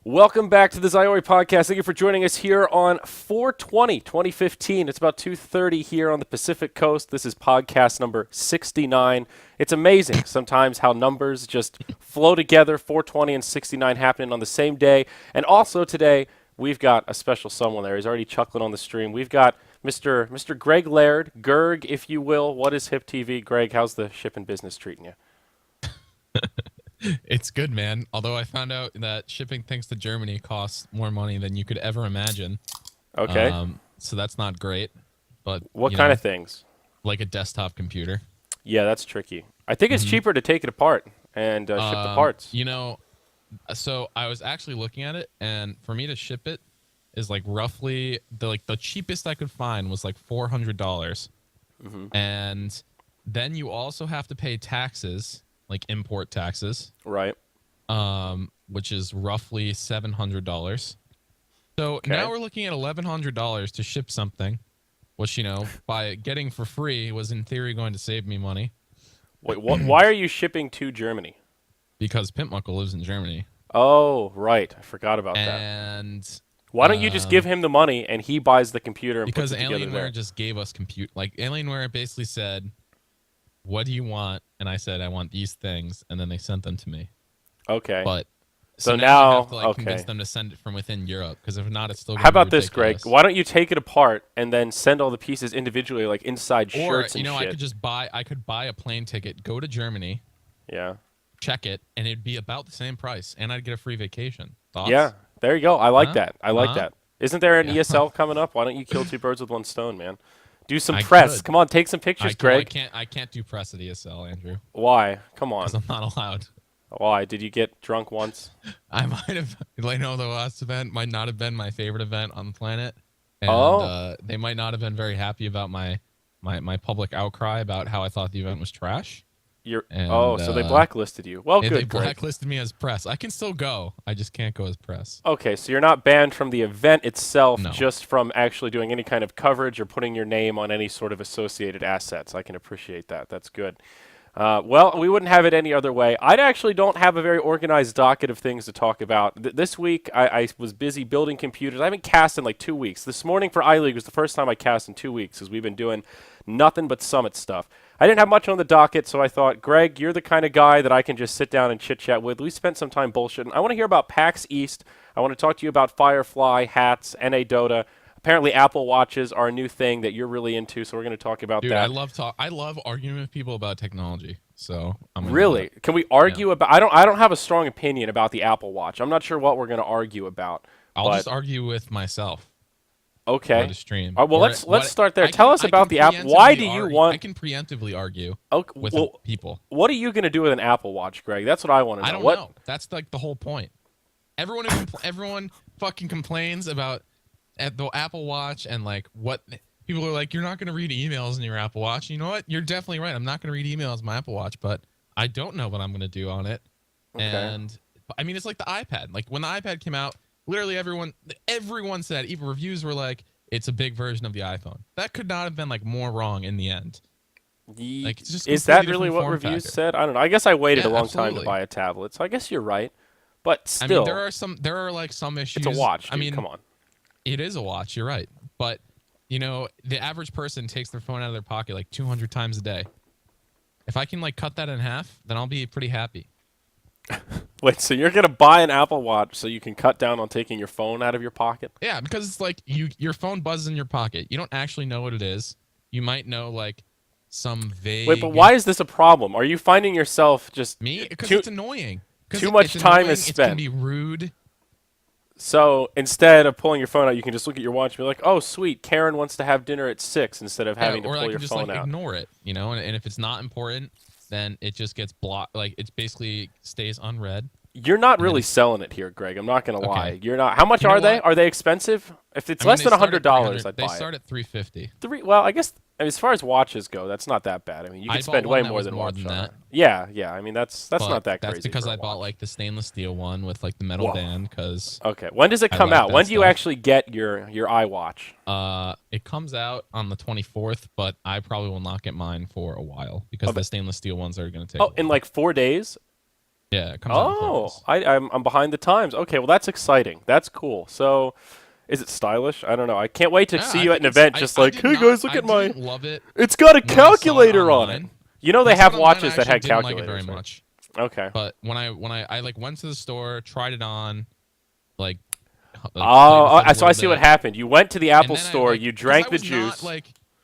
Welcome back to the Zyori podcast. Thank you for joining us here on 4/20/2015. It's about 2:30 here on the Pacific Coast. This is podcast number 69. It's amazing sometimes how numbers just flow together. 420 and 69 happening on the same day. And also today, we've got a special someone there. He's already chuckling on the stream. We've got Mr. Greg Laird, Gerg, if you will. What is Hip TV? Greg, how's the shipping business treating you? It's good, man. Although I found out that shipping things to Germany costs more money than you could ever imagine. Okay. So that's not great. But what kind of things? Like a desktop computer. Yeah, that's tricky. I think it's cheaper to take it apart and ship the parts. So I was actually looking at it, and for me to ship it is like roughly the cheapest I could find was like $400, and then you also have to pay taxes. Like import taxes, right? Which is roughly $700. So now we're looking at $1,100 to ship something, which by getting for free was in theory going to save me money. Wait, why are you shipping to Germany? Because Pimpmuckle lives in Germany. Oh, right, I forgot about that. And why don't you just give him the money and he buys the computer? And because puts it together Alienware just gave us Alienware basically said, what do you want? And I said, I want these things. And then they sent them to me. Okay. But so now I have to convince them to send it from within Europe. Because if not, it's still going to be ridiculous. How about this, Greg? Why don't you take it apart and then send all the pieces individually, like inside shirts and shit? I could just buy a plane ticket, go to Germany. Yeah. Check it, and it'd be about the same price. And I'd get a free vacation. Thoughts? Yeah. There you go. I like that. I like that. Isn't there an ESL coming up? Why don't you kill two birds with one stone, man? Do some press. Come on, take some pictures, Greg. I can't do press at ESL, Andrew. Why? Come on. Because I'm not allowed. Why? Did you get drunk once? I might have. The last event might not have been my favorite event on the planet. And they might not have been very happy about my public outcry about how I thought the event was trash. So they blacklisted you. Well, good. They blacklisted me as press. I can still go. I just can't go as press. Okay, so you're not banned from the event itself, just from actually doing any kind of coverage or putting your name on any sort of associated assets. I can appreciate that. That's good. Well, we wouldn't have it any other way. I actually don't have a very organized docket of things to talk about. This week, I was busy building computers. I haven't cast in like 2 weeks. This morning for iLeague was the first time I cast in 2 weeks because we've been doing nothing but Summit stuff. I didn't have much on the docket, so I thought, Greg, you're the kind of guy that I can just sit down and chit-chat with. We spent some time bullshitting. I want to hear about Pax East. I want to talk to you about Firefly, hats, NADota. Apparently, Apple Watches are a new thing that you're really into, so we're going to talk about that. I love arguing with people about technology. So I'm really, can we argue about? I don't have a strong opinion about the Apple Watch. I'm not sure what we're going to argue about. I'll just argue with myself. Okay. The stream. Well, let's start there. Tell us about the Apple. Why do you want? I can preemptively argue with people. What are you going to do with an Apple Watch, Greg? That's what I want to know. I don't know. That's like the whole point. Everyone fucking complains about the Apple Watch and like what people are like. You're not going to read emails in your Apple Watch. You know what? You're definitely right. I'm not going to read emails in my Apple Watch, but I don't know what I'm going to do on it. Okay. And I mean, it's like the iPad. Like when the iPad came out. Literally everyone said, even reviews were like, it's a big version of the iPhone. That could not have been like more wrong in the end. Like, it's just is that really what reviews said? I don't know. I guess I waited a long time to buy a tablet, so I guess you're right. But still, I mean, there are like some issues. It's a watch. Dude, I mean, come on. It is a watch. You're right. But the average person takes their phone out of their pocket like 200 times a day. If I can like cut that in half, then I'll be pretty happy. Wait, so you're gonna buy an Apple Watch so you can cut down on taking your phone out of your pocket? Yeah, because it's like your phone buzzes in your pocket. You don't actually know what it is. You might know like some vague. Wait, but why is this a problem? Are you finding yourself just because it's annoying. Too much time is spent. It can be rude. So instead of pulling your phone out, you can just look at your watch and be like, "Oh, sweet, Karen wants to have dinner at 6," instead of having to pull your phone out. Or ignore it, and if it's not important, then it just gets blocked. Like it basically stays unread. You're not really selling it here, Greg. I'm not gonna lie. You're not. How much are they? Are they expensive? If it's less than $100, I'd buy it. They start at $350. Well, I guess as far as watches go, that's not that bad. I mean, you can spend way more than that. Yeah. I mean, that's not that crazy. That's because I bought like the stainless steel one with like the metal band. Okay. When does it come out? When do you actually get your iWatch? It comes out on the 24th, but I probably will not get mine for a while because the stainless steel ones are going to take. Oh, in like 4 days. Yeah, it comes out in 4 Oh, months. I'm behind the times. Okay, well that's exciting. That's cool. So, is it stylish? I don't know. I can't wait to Yeah, see I you at think an it's. event, just like, hey guys, look I at my. didn't love it It's got a when I saw it calculator on it. online. You know When they I saw have it online, I watches that actually had didn't like it very calculators, right? much. Okay. But when I like went to the store, tried it on, like, played with Oh, it a so I little see what bit, happened. You went to the and Apple then I store, like you because drank the juice.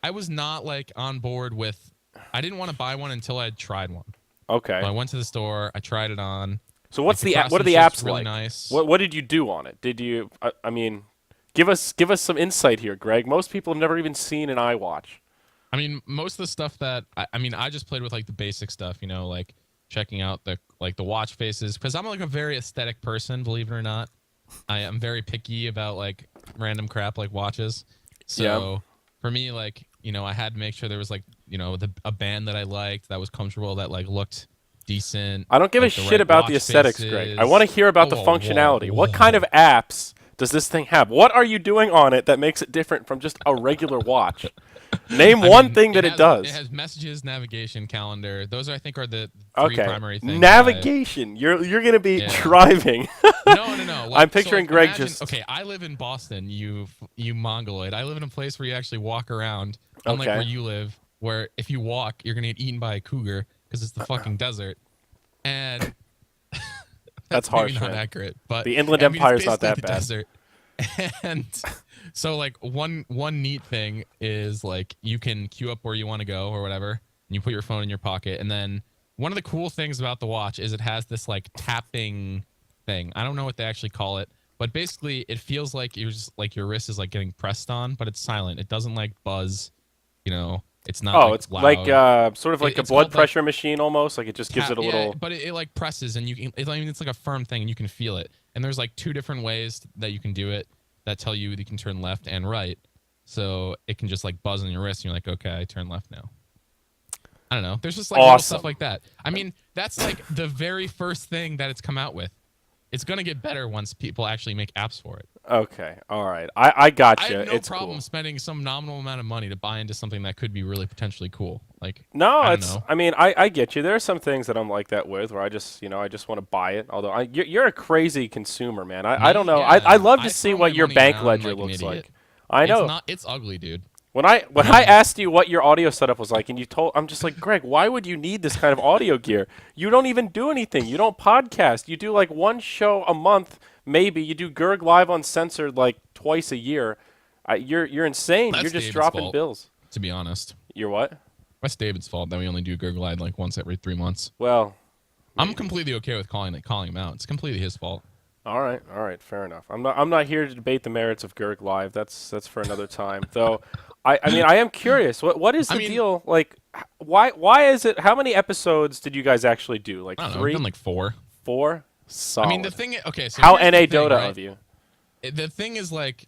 I was not like on board with. I didn't want to buy one until I had tried one. So Okay. I went to the store, I tried it on. So Like the what are the craftsmanship's apps really like? nice. What did you do on it? Did you I mean, give us some insight here, Greg. Most people have never even seen an iWatch. I mean, most of the stuff that I mean, I just played with like the basic stuff, like checking out the watch faces because I'm like a very aesthetic person, believe it or not. I am very picky about like random crap like watches. Yeah. So for me, like I had to make sure there was like a band that I liked that was comfortable that like looked decent. I don't give a like the shit right about the watch aesthetics, Greg. I faces. want to hear about the Whoa, functionality. whoa, What kind whoa. of apps does this thing have? What are you doing on it that makes it different from just a regular watch? Name I one mean, thing that it does. It has messages, navigation, calendar. Those I think are the three Okay. primary things. Navigation. You're gonna be Yeah. driving. No. I'm picturing Greg imagine, just. Okay, I live in Boston. You mongoloid. I live in a place where you actually walk around, unlike Okay. where you live, where if you walk, you're gonna get eaten by a cougar because it's the fucking desert. And That's maybe harsh, not man. accurate, but The Inland I mean, Empire's it's not that basically bad. the desert. And so like one neat thing is like you can queue up where you want to go or whatever, and you put your phone in your pocket, and then one of the cool things about the watch is it has this like tapping thing. I don't know what they actually call it, but basically it feels like you're just like your wrist is like getting pressed on, but it's silent. It doesn't like buzz, it's not Oh, like it's loud. like sort of like a It's blood called, like, pressure machine almost. Like it just gives it a little. Yeah, but it like presses and you can. I mean, it's like a firm thing and you can feel it. And there's like two different ways that you can do it that tell you that you can turn left and right. So it can just like buzz on your wrist and you're like, okay, I turn left now. I don't know. There's just like little Awesome. stuff like that. I mean, that's like the very first thing that it's come out with. It's gonna get better once people actually make apps for it. Okay, all right. I got I you. have no It's problem cool. spending some nominal amount of money to buy into something that could be really potentially cool. Like No, I don't it's. know. I mean, I get you. There are some things that I'm like that with, where I just want to buy it. Although you're a crazy consumer, man. I don't know. Yeah, I love to I see throw what my your money bank around ledger like an looks idiot. like. I know. It's ugly, dude. When I asked you what your audio setup was like, and you told, I'm just like, Greg, why would you need this kind of audio gear? You don't even do anything. You don't podcast. You do like one show a month, maybe. You do Gerg live uncensored like twice a year. You're insane. That's You're just David's dropping fault. bills. To be honest, You're what? that's David's fault that we only do Gerg Live like once every 3 months. Well, I'm completely okay with calling him out. It's completely his fault. all right, fair enough. I'm not here to debate the merits of Gerg live. That's for another time. Though, I mean, I am curious. What is the deal? Like, why is it? How many episodes did you guys actually do? Like I don't know. 3, We've done like 4. 4. Solid. I mean, the thing. Okay, so How here's the thing, NADota right? of you? The thing is, like,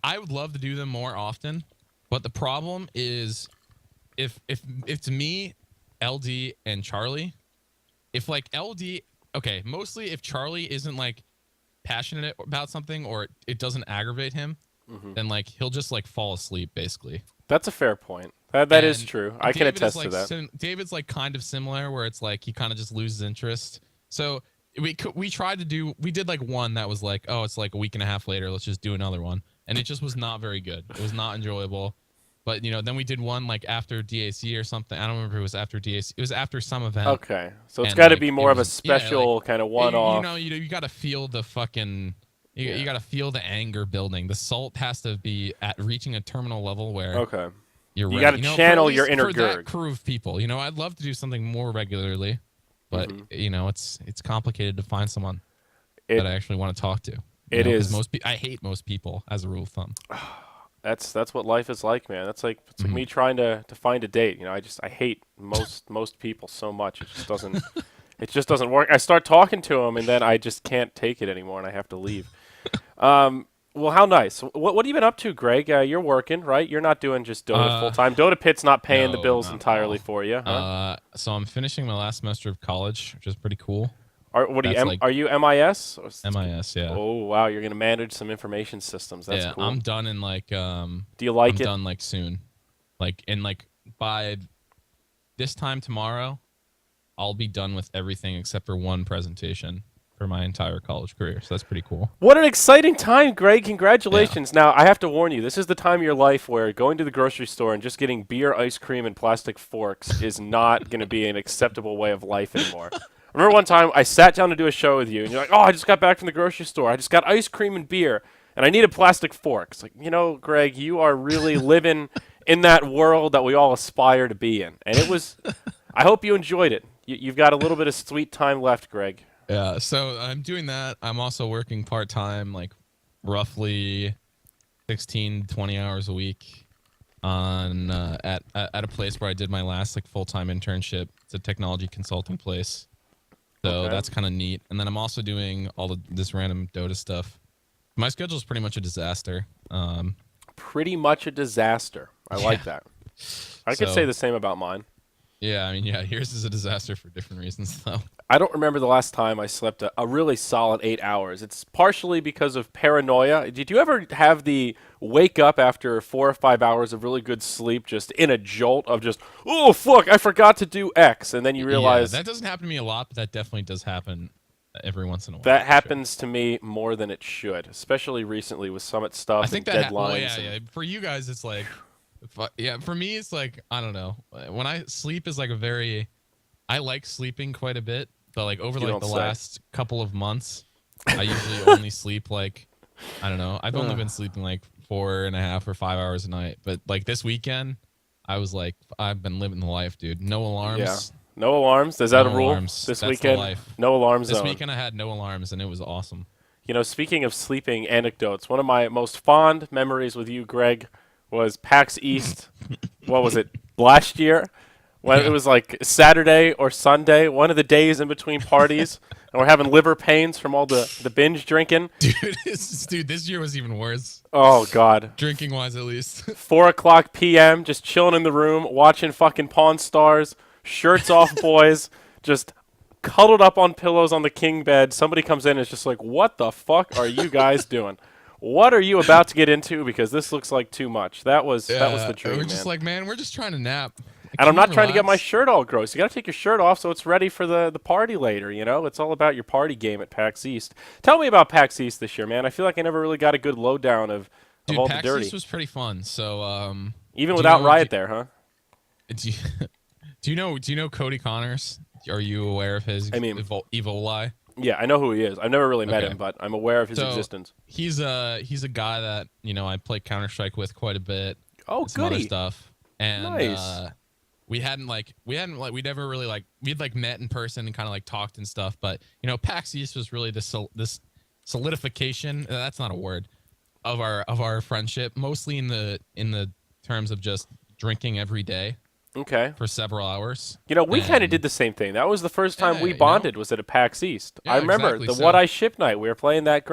I would love to do them more often, but the problem is, if it's me, LD, and Charlie, if like LD, okay, mostly if Charlie isn't like passionate about something or it doesn't aggravate him, then like he'll just like fall asleep basically. That's a fair point. That is And true. I can David is, attest like, to that. David's like kind of similar, where it's like he kind of just loses interest. So we did like one that was like, oh, it's like a week and a half later, let's just do another one, and it just was not very good. It was not enjoyable. But then we did one like after DAC or something. I don't remember if it was after DAC. It was after some event. Okay, so it's And, got to like, be it more of a was- yeah, special kind of one-off. You got to feel the fucking. You got to feel the anger building. The salt has to be at reaching a terminal level where Okay. you're You ready. gotta For channel at your least inner for that Gerg. crew of people. I'd love to do something more regularly, but it's complicated to find someone It- that I actually want to talk to. It 'Cause is. I hate most people as a rule of thumb. That's what life is like, man. It's like me trying to find a date. I hate most people so much. It just doesn't work. I start talking to them and then I just can't take it anymore and I have to leave. Well, how nice. What have you been up to, Greg? You're working, right? You're not doing just Dota full time. Dota Pit's not paying the no, bills not at entirely all. for you, huh? So I'm finishing my last semester of college, which is pretty cool. That's like- are you MIS? Or MIS, yeah. Oh wow, you're gonna manage some information systems. That's yeah, cool. I'm done in like Do you like I'm it? done like soon. Like by this time tomorrow, I'll be done with everything except for one presentation for my entire college career. So that's pretty cool. What an exciting time, Greg. Congratulations. Yeah. Now, I have to warn you, this is the time of your life where going to the grocery store and just getting beer, ice cream, and plastic forks is not going to be an acceptable way of life anymore. I remember one time I sat down to do a show with you, and you're like, oh, I just got back from the grocery store. I just got ice cream and beer, and I need a plastic fork. It's like, Greg, you are really living in that world that we all aspire to be in. And it was, I hope you enjoyed it. You've got a little bit of sweet time left, Greg. Yeah, so I'm doing that. I'm also working part-time, like roughly 16, 20 hours a week on at a place where I did my last like full-time internship. It's a technology consulting place. So that's kind of neat. And then I'm also doing all this random Dota stuff. My schedule is pretty much a disaster. Pretty much a disaster. I like that. I could say the same about mine. Yeah, I mean, yeah, yours is a disaster for different reasons, though. I don't remember the last time I slept a really solid 8 hours. It's partially because of paranoia. Did you ever have the wake up after 4 or 5 hours of really good sleep just in a jolt of just, oh, fuck, I forgot to do X, and then you realize... Yeah, that doesn't happen to me a lot, but that definitely does happen every once in a while. That happens to me more than it should, especially recently with Summit stuff I think and that deadlines. Yeah. For you guys, it's like... Yeah, for me, it's like, I don't know. When I sleep is like I like sleeping quite a bit, but like over like the last couple of months, I usually only sleep like, I don't know. I've only been sleeping like 4.5 or 5 hours a night. But like this weekend, I was like, I've been living the life, dude. No alarms. Yeah. No alarms? Is that a rule? Alarms. This That's weekend? the life. No alarms This zone. weekend I had no alarms, and it was awesome. Speaking of sleeping anecdotes, one of my most fond memories with you, Greg, was PAX East. What was it, last year? When it was like Saturday or Sunday, one of the days in between parties, and we're having liver pains from all the binge drinking. Dude, this year was even worse. Oh, God. Drinking-wise, at least. 4 o'clock p.m., just chilling in the room, watching fucking Pawn Stars, shirts off boys, just cuddled up on pillows on the king bed. Somebody comes in and is just like, what the fuck are you guys doing? What are you about to get into? Because this looks like too much. That was the dream, We're just like, man, we're just trying to nap. And I'm not trying to get my shirt all gross. You got to take your shirt off so it's ready for the party later, It's all about your party game at PAX East. Tell me about PAX East this year, man. I feel like I never really got a good lowdown of all PAX the dirty. East was pretty fun. So even without Riot there, huh? Do you know Cody Connors? Are you aware of his Evoli? Yeah, I know who he is. I've never really met him, but I'm aware of his existence. He's a guy that I play Counter-Strike with quite a bit. Oh, some other goody. stuff. And Nice. we'd never really we'd met in person and kind of like talked and stuff. But PAX East was really this solidification. That's not a word of our friendship. Mostly in the terms of just drinking every day. Okay. For several hours. We kind of did the same thing. That was the first time we bonded was at a PAX East. Yeah, I remember exactly. the What I Ship night. We were playing that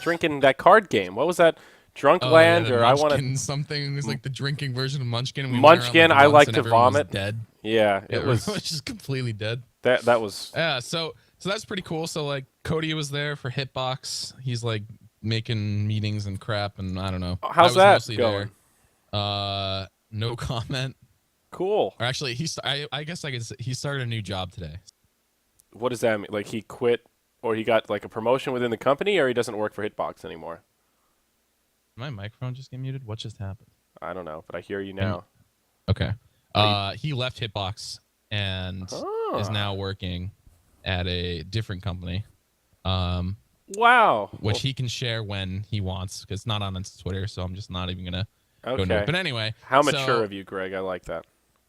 drinking that card game. What was that? Drunk Land or I want to something. It was like the drinking version of Munchkin. And Munchkin. I like to vomit. Was dead. Yeah, it was just completely dead. That was. Yeah, so that's pretty cool. So like Cody was there for Hitbox. He's like making meetings and crap, and I don't know. How's that going? There. No comment. Cool. Or actually, I guess I could say he started a new job today. What does that mean? Like he quit, or he got like a promotion within the company, or he doesn't work for Hitbox anymore? My microphone just get muted. What just happened? I don't know, but I hear you now. Okay. He left Hitbox and is now working at a different company. Wow. Which he can share when he wants, because it's not on his Twitter, so I'm just not even gonna go into it. But anyway, how mature of you, Greg? I like that.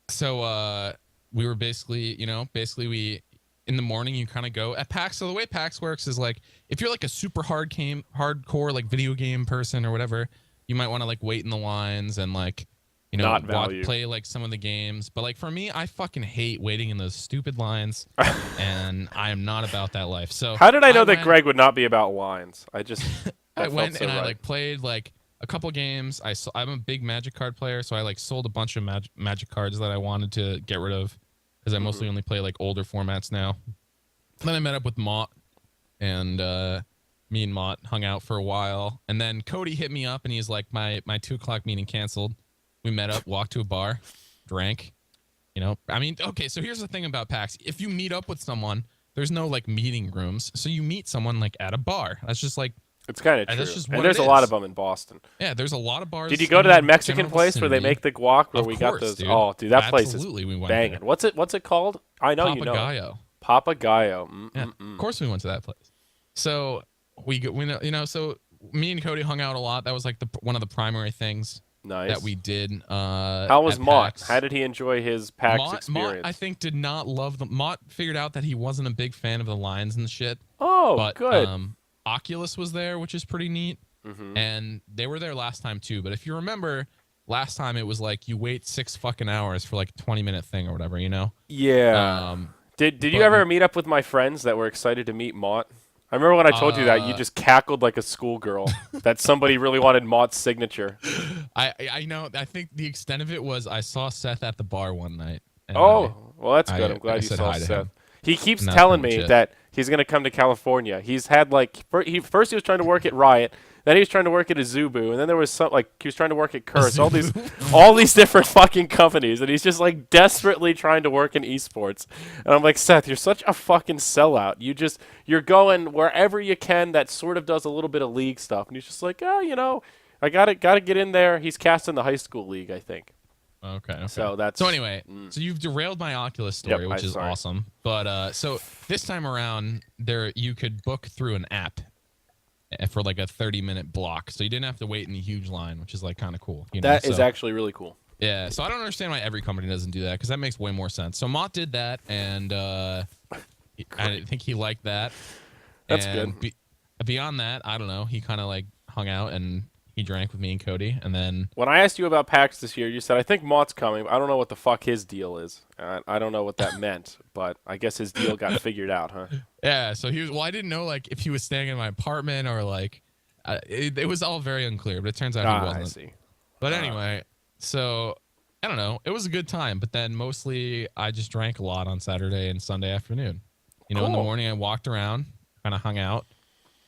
So we were basically we in the morning you kind of go at PAX. So the way PAX works is like if you're like a super hardcore like video game person or whatever, you might want to like wait in the lines and like play like some of the games. But like for me, I fucking hate waiting in those stupid lines, and I am not about that life. So how did I know that Greg would not be about lines? I just I went and I like played like a couple games. I'm a big Magic card player, so I like sold a bunch of Magic cards that I wanted to get rid of because I mostly only play like older formats now. Then I met up with Mott, and me and Mott hung out for a while. And then Cody hit me up, and he's like, my 2 o'clock meeting canceled. We met up, walked to a bar, drank, You know, I mean, okay, so here's the thing about PAX. If you meet up with someone, there's no like meeting rooms. So you meet someone like at a bar. That's just like, It's kind of true. that's just what And there's it a lot is. of them in Boston. Yeah, there's a lot of bars. Did you go to that in Mexican general place where they vicinity. make the guac where Of we got course, those? dude. Oh, dude, that place is Absolutely, we went banging. there. What's it called? I know you know. Papagayo. Papagayo. Yeah, of course we went to that place. So so me and Cody hung out a lot. That was like one of the primary things Nice. that we did. How was at Mott? PAX. How did he enjoy his PAX Mott, experience? I think, did not love them. Mott figured out that he wasn't a big fan of the lines and shit. Oh, But good. Oculus was there, which is pretty neat. And they were there last time too. But if you remember, last time it was like you wait 6 fucking hours for like a 20-minute thing or whatever, you know? Yeah. Did you ever meet up with my friends that were excited to meet Mott? I remember when I told you that you just cackled like a schoolgirl that somebody really wanted Mott's signature. I know. I think the extent of it was I saw Seth at the bar one night. And Well, that's good. I'm I glad you said saw hi to Seth. him. He keeps And that's telling pretty me much it. that he's going to come to California. He's had like first he was trying to work at Riot, then he was trying to work at Azubu, and then there was some like he was trying to work at Curse. All these different fucking companies, and he's just like desperately trying to work in esports. And I'm like, Seth, you're such a fucking sellout. You're going wherever you can that sort of does a little bit of league stuff, and he's just like, oh, you know, I gotta get in there. He's cast in the high school league, I think. Okay. So anyway, so you've derailed my Oculus story, which is sorry. awesome. But so this time around, you could book through an app for like a 30-minute block, so you didn't have to wait in a huge line, which is like kind of cool. That is actually really cool. Yeah. So I don't understand why every company doesn't do that, because that makes way more sense. So Mott did that, and I think he liked that. That's and good. Beyond that, I don't know. He kind of like hung out and he drank with me and Cody, and then When I asked you about PAX this year, you said, I think Mott's coming. I don't know what the fuck his deal is. I don't know what that meant, but I guess his deal got figured out, huh? yeah. So he was. Well, I didn't know like if he was staying in my apartment or like it was all very unclear. But it turns out he wasn't. I see. But anyway, so I don't know. It was a good time, but then mostly I just drank a lot on Saturday and Sunday afternoon. You know, in the Cool. morning I walked around, kind of hung out.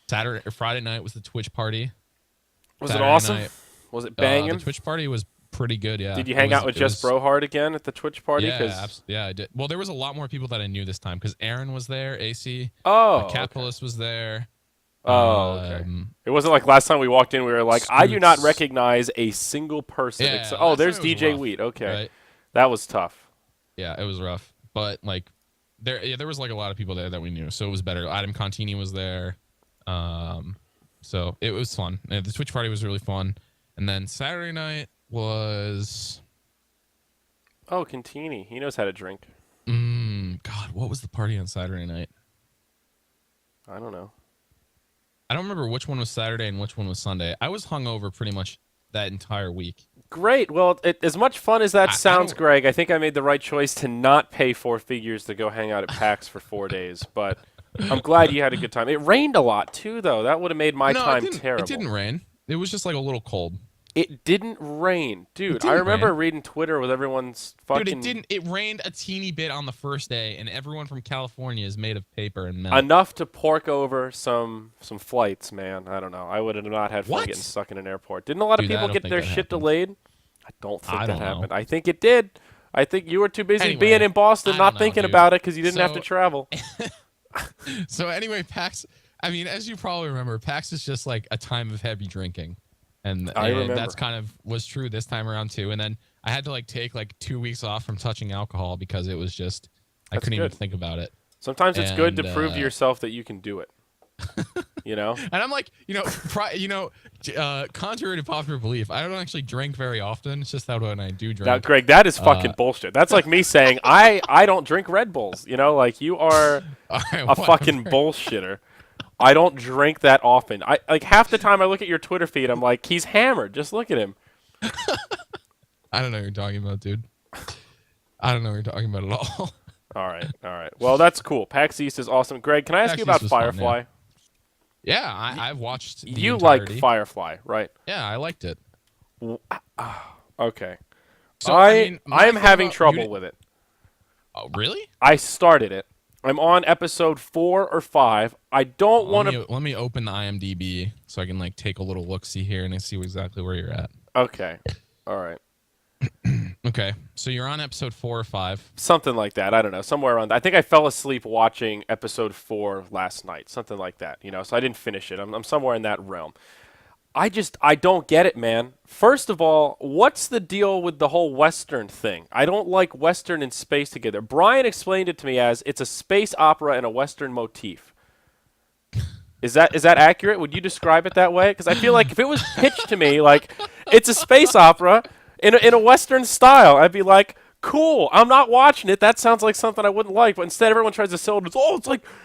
Saturday or Friday night was the Twitch party. Was Saturday it awesome? night, Was it banging? the Twitch party was pretty good. Yeah. Did you hang out with Just Brohard again at the Twitch party? Yeah, yeah, I did. Well, there was a lot more people that I knew this time because Aaron was there, AC. Oh, Capitalist was there. Oh, okay. It wasn't like last time we walked in, we were like, I do not Scoots. recognize a single person. Yeah, except, last there's time it was DJ rough, Wheat. Okay. right? That was tough. Yeah, it was rough. But like there was like a lot of people there that we knew, so it was better. Adam Contini was there. So it was fun. The Twitch party was really fun. And then Saturday night was Oh, Cantini. He knows how to drink. God, what was the party on Saturday night? I don't know. I don't remember which one was Saturday and which one was Sunday. I was hungover pretty much that entire week. Great. Well, as much fun as that I sounds, don't- Greg, I think I made the right choice to not pay 4 figures to go hang out at PAX for 4 days. But I'm glad you had a good time. It rained a lot, too, though. That would have made my time terrible. It didn't rain. It was just like a little cold. It didn't rain. Dude, didn't I remember rain. reading Twitter with everyone's fucking... Dude, it didn't. It rained a teeny bit on the first day, and everyone from California is made of paper and milk. Enough to pork over some flights, man. I don't know. I would have not had fun What? getting stuck in an airport. Didn't a lot of Dude, I people don't get think their that shit happened. delayed? I don't think I that don't know. happened. I think it did. I think you were too busy Anyway, being in Boston, I not don't know, thinking dude. about it because you didn't have to So- travel. So anyway, PAX. I mean, as you probably remember, PAX is just like a time of heavy drinking, and remember. that's kind of was true this time around too. And then I had to like take like 2 weeks off from touching alcohol because it was just I That's couldn't even good. think about it. Sometimes it's good to And, prove to yourself that you can do it. You know? And I'm like, contrary to popular belief, I don't actually drink very often. It's just that when I do drink, Now, Greg, that is fucking bullshit. That's like me saying I don't drink Red Bulls. You know, like you are all right, a fucking whatever. bullshitter. I don't drink that often. I like half the time I look at your Twitter feed, I'm like, he's hammered. Just look at him. I don't know what you're talking about, dude. I don't know what you're talking about at all. All right. Well, that's cool. PAX East is awesome. Greg, can I ask PAX you about East was fun, Firefly? Yeah, I've watched. The You like entirety. Firefly, right? Yeah, I liked it. Okay. So I my am thing having about- you trouble didn't- with it. Oh, really? I started it. I'm on episode 4 or 5. I don't want to. Let me open the IMDb so I can like take a little look see here and see exactly where you're at. Okay. All right. Okay, so you're on episode 4 or 5. Something like that. I don't know. Somewhere around that. I think I fell asleep watching episode 4 last night. Something like that. So I didn't finish it. I'm somewhere in that realm. I don't get it, man. First of all, what's the deal with the whole Western thing? I don't like Western and space together. Brian explained it to me as it's a space opera and a Western motif. Is that accurate? Would you describe it that way? Because I feel like if it was pitched to me like it's a space opera in a Western style, I'd be like, cool. I'm not watching it. That sounds like something I wouldn't like. But instead, everyone tries to sell it as, oh,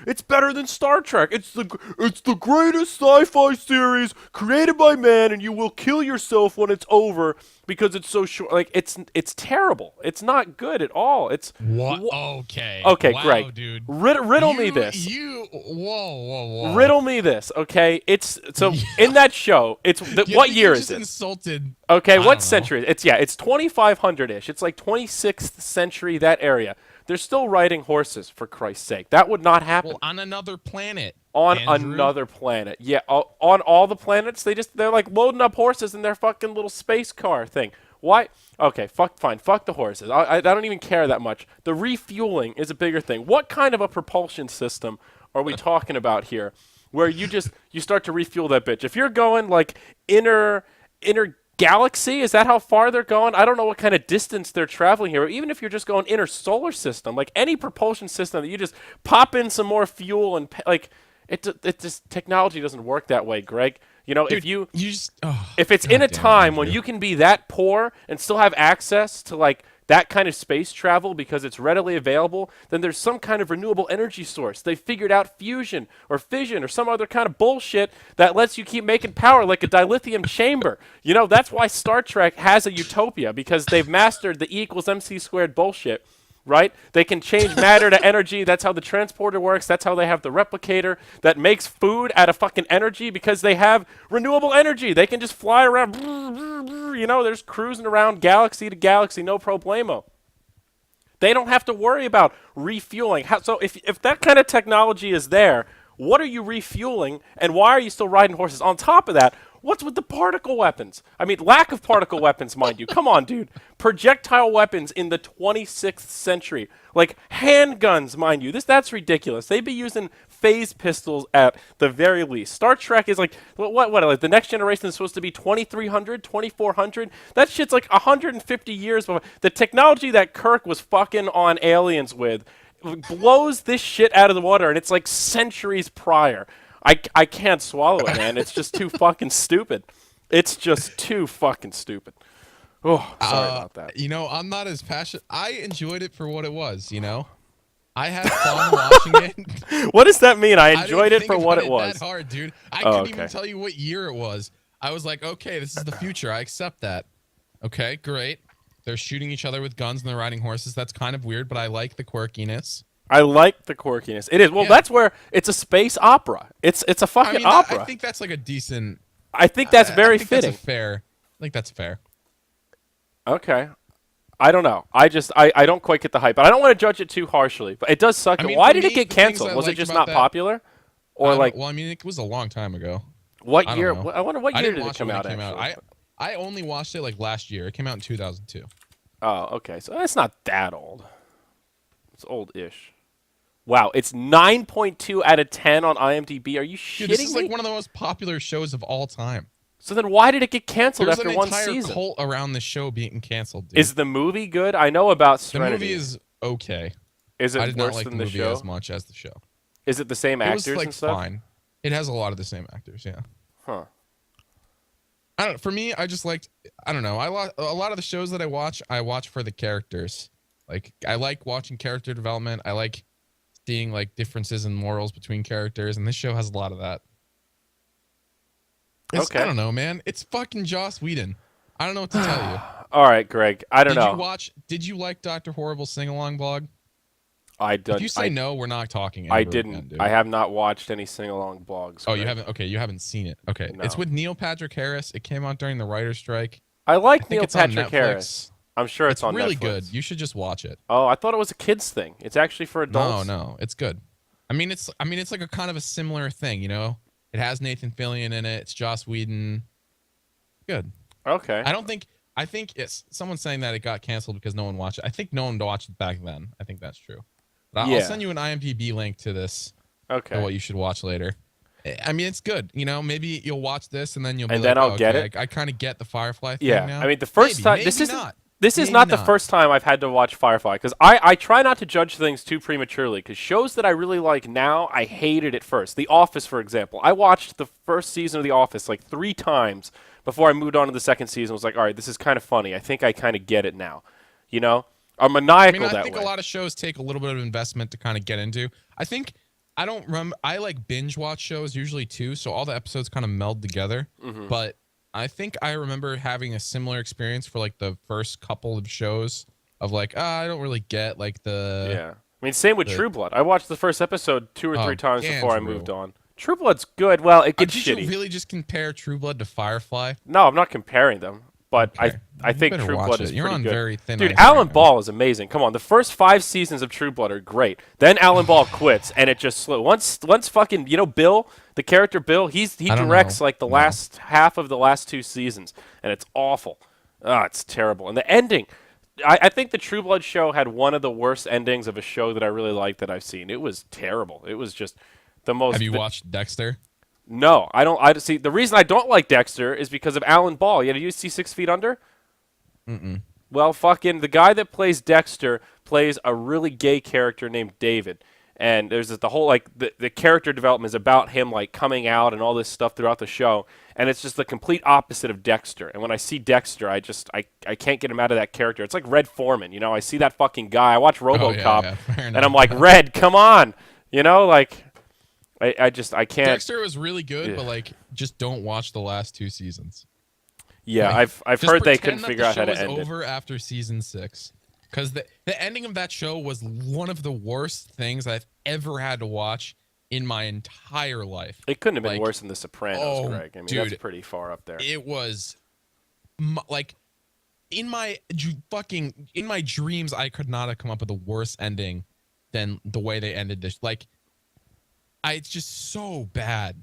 it's better than Star Trek. It's the greatest sci-fi series created by man, and you will kill yourself when it's over because it's so short. Like it's terrible. It's not good at all. It's What? Okay. Okay, wow, Greg. Dude. Riddle me this. Whoa. Riddle me this, okay? It's so in that show. What year is it? Insulted. Okay, I what don't know. century? It's 2500-ish. It's like 26th century, that area. They're still riding horses, for Christ's sake. That would not happen. Well, on another planet. On Andrew. another planet. Yeah, on all the planets, they're like loading up horses in their fucking little space car thing. Why? Okay, fine. Fuck the horses. I don't even care that much. The refueling is a bigger thing. What kind of a propulsion system are we talking about here where you start to refuel that bitch? If you're going like inner galaxy, is that how far they're going? I don't know what kind of distance they're traveling here. Even if you're just going inner solar system, like any propulsion system that you just pop in some more fuel and it just technology doesn't work that way, Greg. Dude, if it's in a time when you can be that poor and still have access to like that kind of space travel because it's readily available, then there's some kind of renewable energy source. They figured out fusion or fission or some other kind of bullshit that lets you keep making power like a dilithium chamber. That's why Star Trek has a utopia, because they've mastered the E equals MC squared bullshit. Right? They can change matter to energy. That's how the transporter works. That's how they have the replicator that makes food out of fucking energy, because they have renewable energy. They can just fly around. They're just cruising around galaxy to galaxy, no problemo. They don't have to worry about refueling. So if that kind of technology is there, what are you refueling, and why are you still riding horses? On top of that, what's with the particle weapons? I mean, lack of particle weapons, mind you. Come on, dude. Projectile weapons in the 26th century. Like handguns, mind you. That's ridiculous. They'd be using phase pistols at the very least. Star Trek is like, what like the next generation is supposed to be 2300, 2400? That shit's like 150 years before. The technology that Kirk was fucking on aliens with blows this shit out of the water, and it's like centuries prior. I can't swallow it, man. It's just too fucking stupid. It's just too fucking stupid. Oh, sorry about that. I'm not as passionate. I enjoyed it for what it was, I had fun watching it. What does that mean? I enjoyed it for what it was. That hard, dude. I couldn't even tell you what year it was. I was like, okay, this is the future. I accept that. Okay, great. They're shooting each other with guns and they're riding horses. That's kind of weird, but I like the quirkiness. I like the quirkiness. It is. Well, that's where it's a space opera. It's a fucking opera. I think that's like a decent. I think that's very fitting. That's fair. I think that's fair. Okay. I don't know. I don't quite get the hype, but I don't want to judge it too harshly. But it does suck. Why did it get canceled? Was it just not popular, or like? Well, it was a long time ago. What year? I wonder what year did it come out. I only watched it like last year. It came out in 2002. Oh, okay. So it's not that old. It's old-ish. Wow, it's 9.2 out of 10 on IMDb. Are you shitting me? This is like one of the most popular shows of all time. So then why did it get canceled There's after one season? There's an entire cult around the show being canceled, dude. Is the movie good? I know about Serenity. The movie is okay. Is it I did worse not like than the the movie show? as much as the show. Is it the same actors it was, like, and stuff? Fine. It has a lot of the same actors, yeah. Huh. For me, I just liked, I don't know. A lot of the shows that I watch for the characters. Like, I like watching character development. I like seeing like differences in morals between characters, and this show has a lot of that. I don't know, man. It's fucking Joss Whedon. I don't know what to tell you. All right, Greg. I don't know. Did you like Dr. Horrible's sing-along blog? I did. If you say no, we're not talking. I didn't. Again, I have not watched any sing-along blogs. Oh, Greg. You haven't? Okay, you haven't seen it. Okay, no. It's with Neil Patrick Harris. It came out during the writer's strike. I like Neil Patrick Harris. I'm sure it's on really Netflix. Good. You should just watch it. Oh, I thought it was a kids thing. It's actually for adults. No, it's good. It's like a kind of a similar thing, It has Nathan Fillion in it. It's Joss Whedon. Good. Okay. I don't think I think it's someone's saying that it got canceled because no one watched it. I think no one watched it back then. I think that's true. But I'll send you an IMDb link to this. Okay. To what you should watch later. I mean, it's good. You know, maybe you'll watch this and then you'll be and like, then I'll get okay, it. I kind of get the Firefly thing now. I mean, the first time this is not the first time I've had to watch Firefly, because I try not to judge things too prematurely, because shows that I really like now, I hated at first. The Office, for example. I watched the first season of The Office like 3 times before I moved on to the second season. I was like, all right, this is kind of funny. I think I kind of get it now. You know? I'm maniacal that way. I think a lot of shows take a little bit of investment to kind of get into. I don't remember. I like binge watch shows usually too, so all the episodes kind of meld together. But I think I remember having a similar experience for like the first couple of shows of like, I don't really get like the. Yeah. I mean, same with True Blood. I watched the first episode 2 or 3 times before I moved on. True Blood's good. Well, it gets shitty. Did you really just compare True Blood to Firefly? No, I'm not comparing them. But okay. I think True Blood is You're pretty on good. Very thin Dude, ice Alan right Ball is amazing. Come on, the first 5 seasons of True Blood are great. Then Alan Ball quits, and it just slow. Once fucking Bill, the character Bill, he directs like the last half of the last 2 seasons, and it's awful. It's terrible. And the ending, I think the True Blood show had one of the worst endings of a show that I really liked that I've seen. It was terrible. It was just the most. Have you watched Dexter? No, I don't. I see. The reason I don't like Dexter is because of Alan Ball. You see 6 Feet Under? Well, fucking the guy that plays Dexter plays a really gay character named David, and there's the whole like the character development is about him like coming out and all this stuff throughout the show, and it's just the complete opposite of Dexter. And when I see Dexter, I can't get him out of that character. It's like Red Foreman, you know. I see that fucking guy. I watch RoboCop, and I'm like, Red, come on, you know, like. I can't. Dexter was really good, but like, just don't watch the last 2 seasons. Yeah, like, I've heard they couldn't figure out how to end it. Over after season 6, because the ending of that show was one of the worst things I've ever had to watch in my entire life. It couldn't have been worse than The Sopranos, Greg. I mean, dude, that's pretty far up there. It was like in my dreams, I could not have come up with a worse ending than the way they ended this. Like. It's just so bad.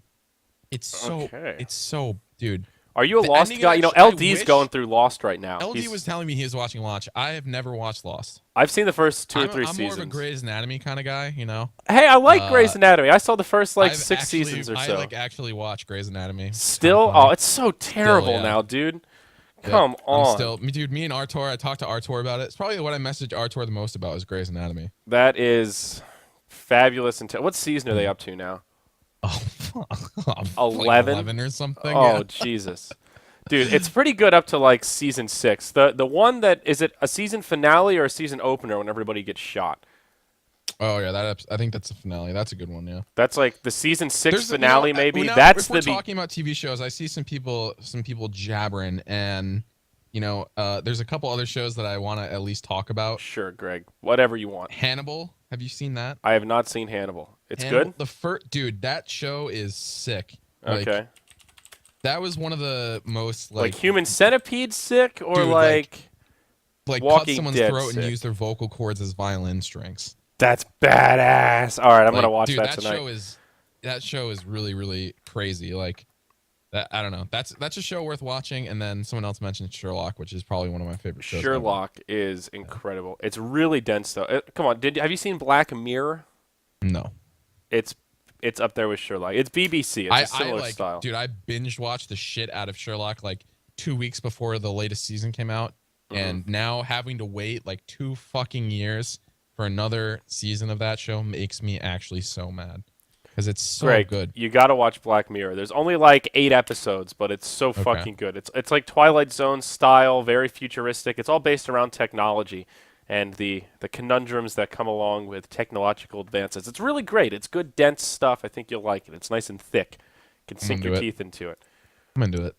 It's so, dude. Are you a Lost guy? You know, LD's going through Lost right now. LD was telling me he was watching Lost. I have never watched Lost. I've seen the first 2 or 3 seasons. I'm more of a Grey's Anatomy kind of guy, you know. Hey, I like Grey's Anatomy. I saw the first 6 seasons or so. I actually watch Grey's Anatomy. Still? It's so terrible now, dude. Come on. Dude, me and Artur, I talked to Artur about it. It's probably what I messaged Artur the most about is Grey's Anatomy. That is fabulous. What season are they up to now? 11 or something. Oh, Jesus. Dude, it's pretty good up to like season 6. The one that is it a season finale or a season opener when everybody gets shot? Oh yeah, I think that's the finale. That's a good one, yeah. That's like the season 6 finale, maybe. If we're talking about TV shows, I see some people jabbering, and there's a couple other shows that I want to at least talk about. Sure, Greg. Whatever you want. Hannibal. Have you seen that? I have not seen Hannibal. It's good? Dude, that show is sick. Okay. That was one of the most like Human Centipede sick, or dude, like cut someone's throat and use their vocal cords as violin strings. That's badass. All right, I'm gonna watch that tonight. That show is really, really crazy. Like that, I don't know. That's a show worth watching. And then someone else mentioned Sherlock, which is probably one of my favorite shows. Sherlock is incredible. It's really dense though. Come on, have you seen Black Mirror? No. It's up there with Sherlock. It's BBC. It's a similar style. Dude, I binge watched the shit out of Sherlock like 2 weeks before the latest season came out, and now having to wait like 2 fucking years for another season of that show makes me actually so mad because it's so good. You got to watch Black Mirror. There's only like 8 episodes, but it's so fucking good. It's like Twilight Zone style, very futuristic. It's all based around technology and the conundrums that come along with technological advances. It's really great. It's good, dense stuff. I think you'll like it. It's nice and thick. You can sink your teeth into it. I'm into it.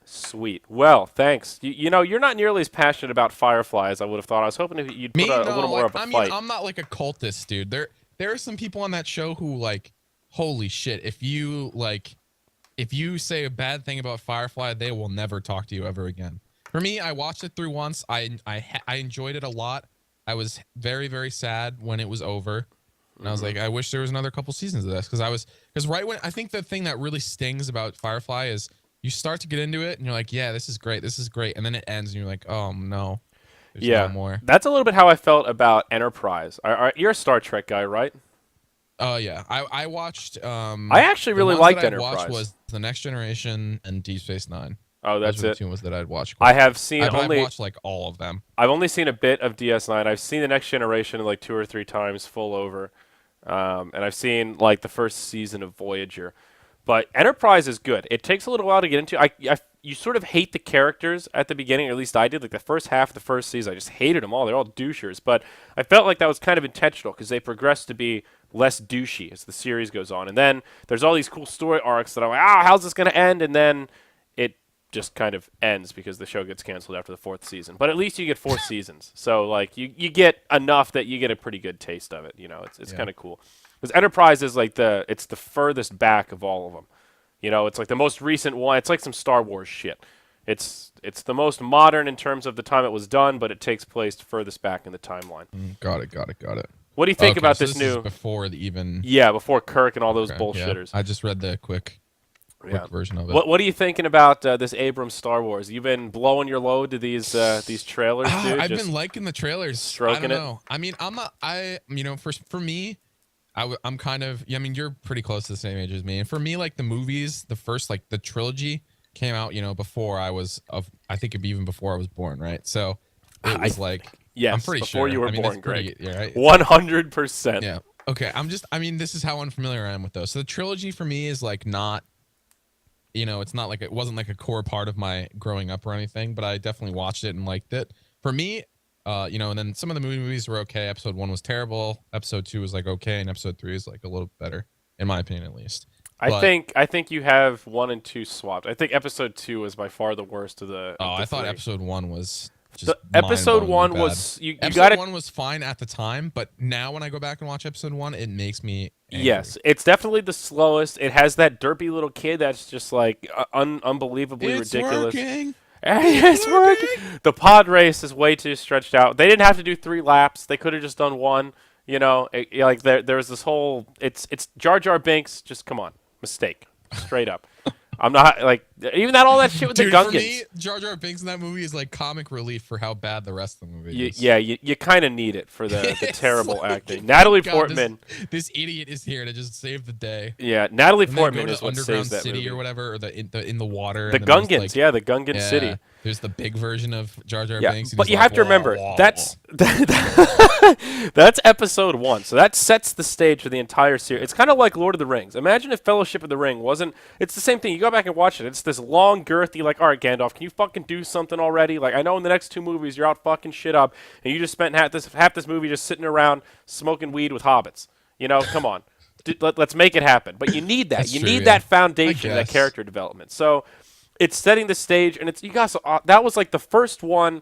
Sweet. Well, thanks. You know, you're not nearly as passionate about Firefly as I would have thought. I was hoping you'd put a little more of a fight. I'm not like a cultist, dude. There are some people on that show who like, holy shit, if you say a bad thing about Firefly, they will never talk to you ever again. For me, I watched it through once. I enjoyed it a lot. I was very, very sad when it was over. And I was like, I wish there was another couple seasons of this because right when I think the thing that really stings about Firefly is you start to get into it, and you're like, yeah, this is great, and then it ends, and you're like, oh no, there's no more. That's a little bit how I felt about Enterprise. You're a Star Trek guy, right? Oh yeah, I watched. I actually really liked Enterprise. Watched was The Next Generation and Deep Space Nine. Oh, that's Those were it. the two ones that I'd watched. I have seen I've only watched like all of them. I've only seen a bit of DS9. I've seen The Next Generation like 2 or 3 times full over, and I've seen like the first season of Voyager. But Enterprise is good. It takes a little while to get into. You sort of hate the characters at the beginning, or at least I did. Like the first half of the first season, I just hated them all. They're all douchers. But I felt like that was kind of intentional because they progressed to be less douchey as the series goes on. And then there's all these cool story arcs that I'm like, how's this going to end? And then it just kind of ends because the show gets canceled after the 4th season. But at least you get 4 seasons. So like you get enough that you get a pretty good taste of it. You know, it's kind of cool. Because Enterprise is like it's the furthest back of all of them. You know, it's like the most recent one. It's like some Star Wars shit. It's the most modern in terms of the time it was done, but it takes place furthest back in the timeline. Got it. What do you think about this new? Is before the even. Yeah, before Kirk and all those bullshitters. Yeah. I just read the quick version of it. What are you thinking about this Abrams Star Wars? You've been blowing your load to these trailers, dude. I've been liking the trailers. Stroking I don't know. I mean, I'm not. For me. I'm kind of, I mean, you're pretty close to the same age as me. And for me, like the movies, the first, like the trilogy came out, before I think it'd be even before I was born, right? So it was yes, I'm pretty before sure. you were born, Greg. Yeah, right? 100%. Yeah. Okay. This is how unfamiliar I am with those. So the trilogy for me is like not, it's not like, it wasn't like a core part of my growing up or anything, but I definitely watched it and liked it. For me, and then some of the movies were okay. Episode 1 was terrible. Episode 2 was like okay, and episode 3 is like a little better, in my opinion, at least. I think you have 1 and 2 swapped. I think episode 2 was by far the worst of the. I thought 3. episode 1 was just episode 1 bad. Was you episode got 1 was fine at the time, but now when I go back and watch episode 1, it makes me angry. Yes, it's definitely the slowest. It has that derpy little kid that's just like unbelievably ridiculous. Working. It's working. The pod race is way too stretched out. They didn't have to do 3 laps. They could have just done 1. There was this whole. It's Jar Jar Binks. Just come on, mistake, straight up. I'm not like even all that shit with the Gungans. For me, Jar Jar Binks in that movie is like comic relief for how bad the rest of the movie is. Yeah, you kind of need it for the terrible acting. Natalie Portman. This idiot is here to just save the day. Yeah, Natalie And Portman go is to what Underground saves that City movie. or whatever, or in the water. The Gungans, the Gungan City. There's the big version of Jar Jar Yeah, Binks. but you have to remember that's episode 1, so that sets the stage for the entire series. It's kind of like Lord of the Rings. Imagine if Fellowship of the Ring wasn't. It's the same thing. You go back and watch it. It's this long, girthy, like, all right, Gandalf, can you fucking do something already? Like, I know in the next 2 movies you're out fucking shit up, and you just spent half this movie just sitting around smoking weed with hobbits. Come on, let's make it happen. But you need that. That's you true, need that foundation, that guess. character development. So. It's setting the stage, and that was like the first one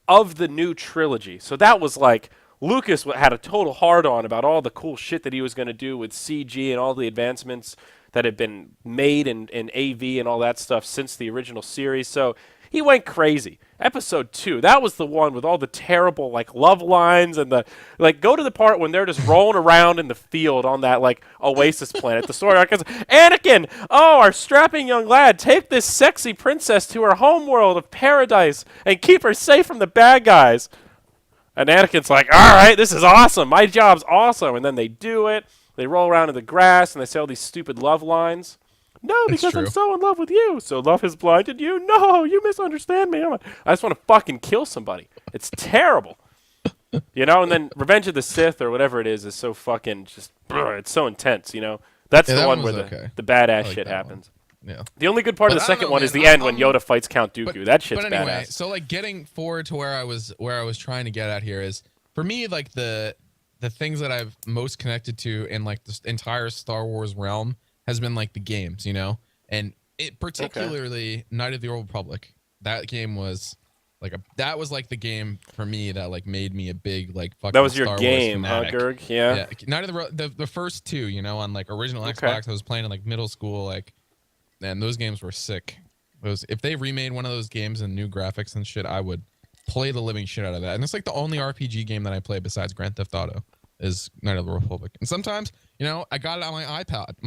of the new trilogy. So that was like Lucas had a total hard-on about all the cool shit that he was going to do with CG and all the advancements that had been made in AV and all that stuff since the original series. So he went crazy. Episode 2, that was the one with all the terrible like love lines and the go to the part when they're just rolling around in the field on that like Oasis planet. The story arc is Anakin, our strapping young lad, take this sexy princess to her homeworld of paradise and keep her safe from the bad guys. And Anakin's like, all right, this is awesome. My job's awesome. And then they do it. They roll around in the grass and they say all these stupid love lines. No, because I'm so in love with you. So love has blinded you? No, you misunderstand me. I just want to fucking kill somebody. It's terrible. And then Revenge of the Sith or whatever it is so fucking just, it's so intense, That's the one where the badass shit happens. Yeah. The only good part of the second one is the end when Yoda fights Count Dooku. That shit's but anyway, badass. So like getting forward to where I was trying to get at here is, for me, like the things that I've most connected to in like the entire Star Wars realm has been like the games, and it particularly Knight of the Old Republic. That game was like that was like the game for me that like made me a big like fucking. That was your Star game, Wars huh, fanatic. Gerg? Yeah. Knight of the first 2, on like original Xbox. I was playing in like middle school, like, and those games were sick. If they remade one of those games and new graphics and shit, I would play the living shit out of that. And it's like the only RPG game that I play besides Grand Theft Auto is Knight of the Republic. And sometimes, I got it on my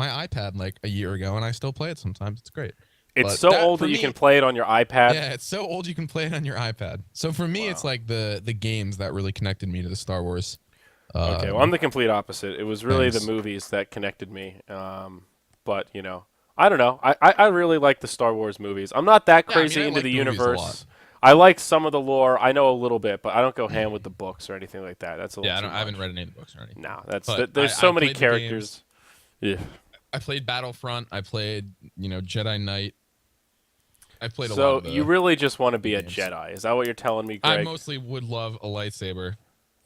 iPad like a year ago, and I still play it sometimes. It's great. It's But so old that you can play it on your iPad. Yeah, it's so old you can play it on your iPad. So for me, it's like the games that really connected me to the Star Wars. Okay, well, I'm the complete opposite. It was really the things. movies that connected me. But, you know, I don't know. I really like the Star Wars movies. I'm not that crazy I into like the the movies a lot. universe. I like some of the lore. I know a little bit, but I don't go ham with the books or anything like that. That's a little too I haven't much. read any of the books or anything. No, there's so I many played the characters. Yeah. I played Battlefront. I played, Jedi Knight. I played a lot So of the you really just want to be a games. Jedi? Is that what you're telling me, Greg? I mostly would love a lightsaber.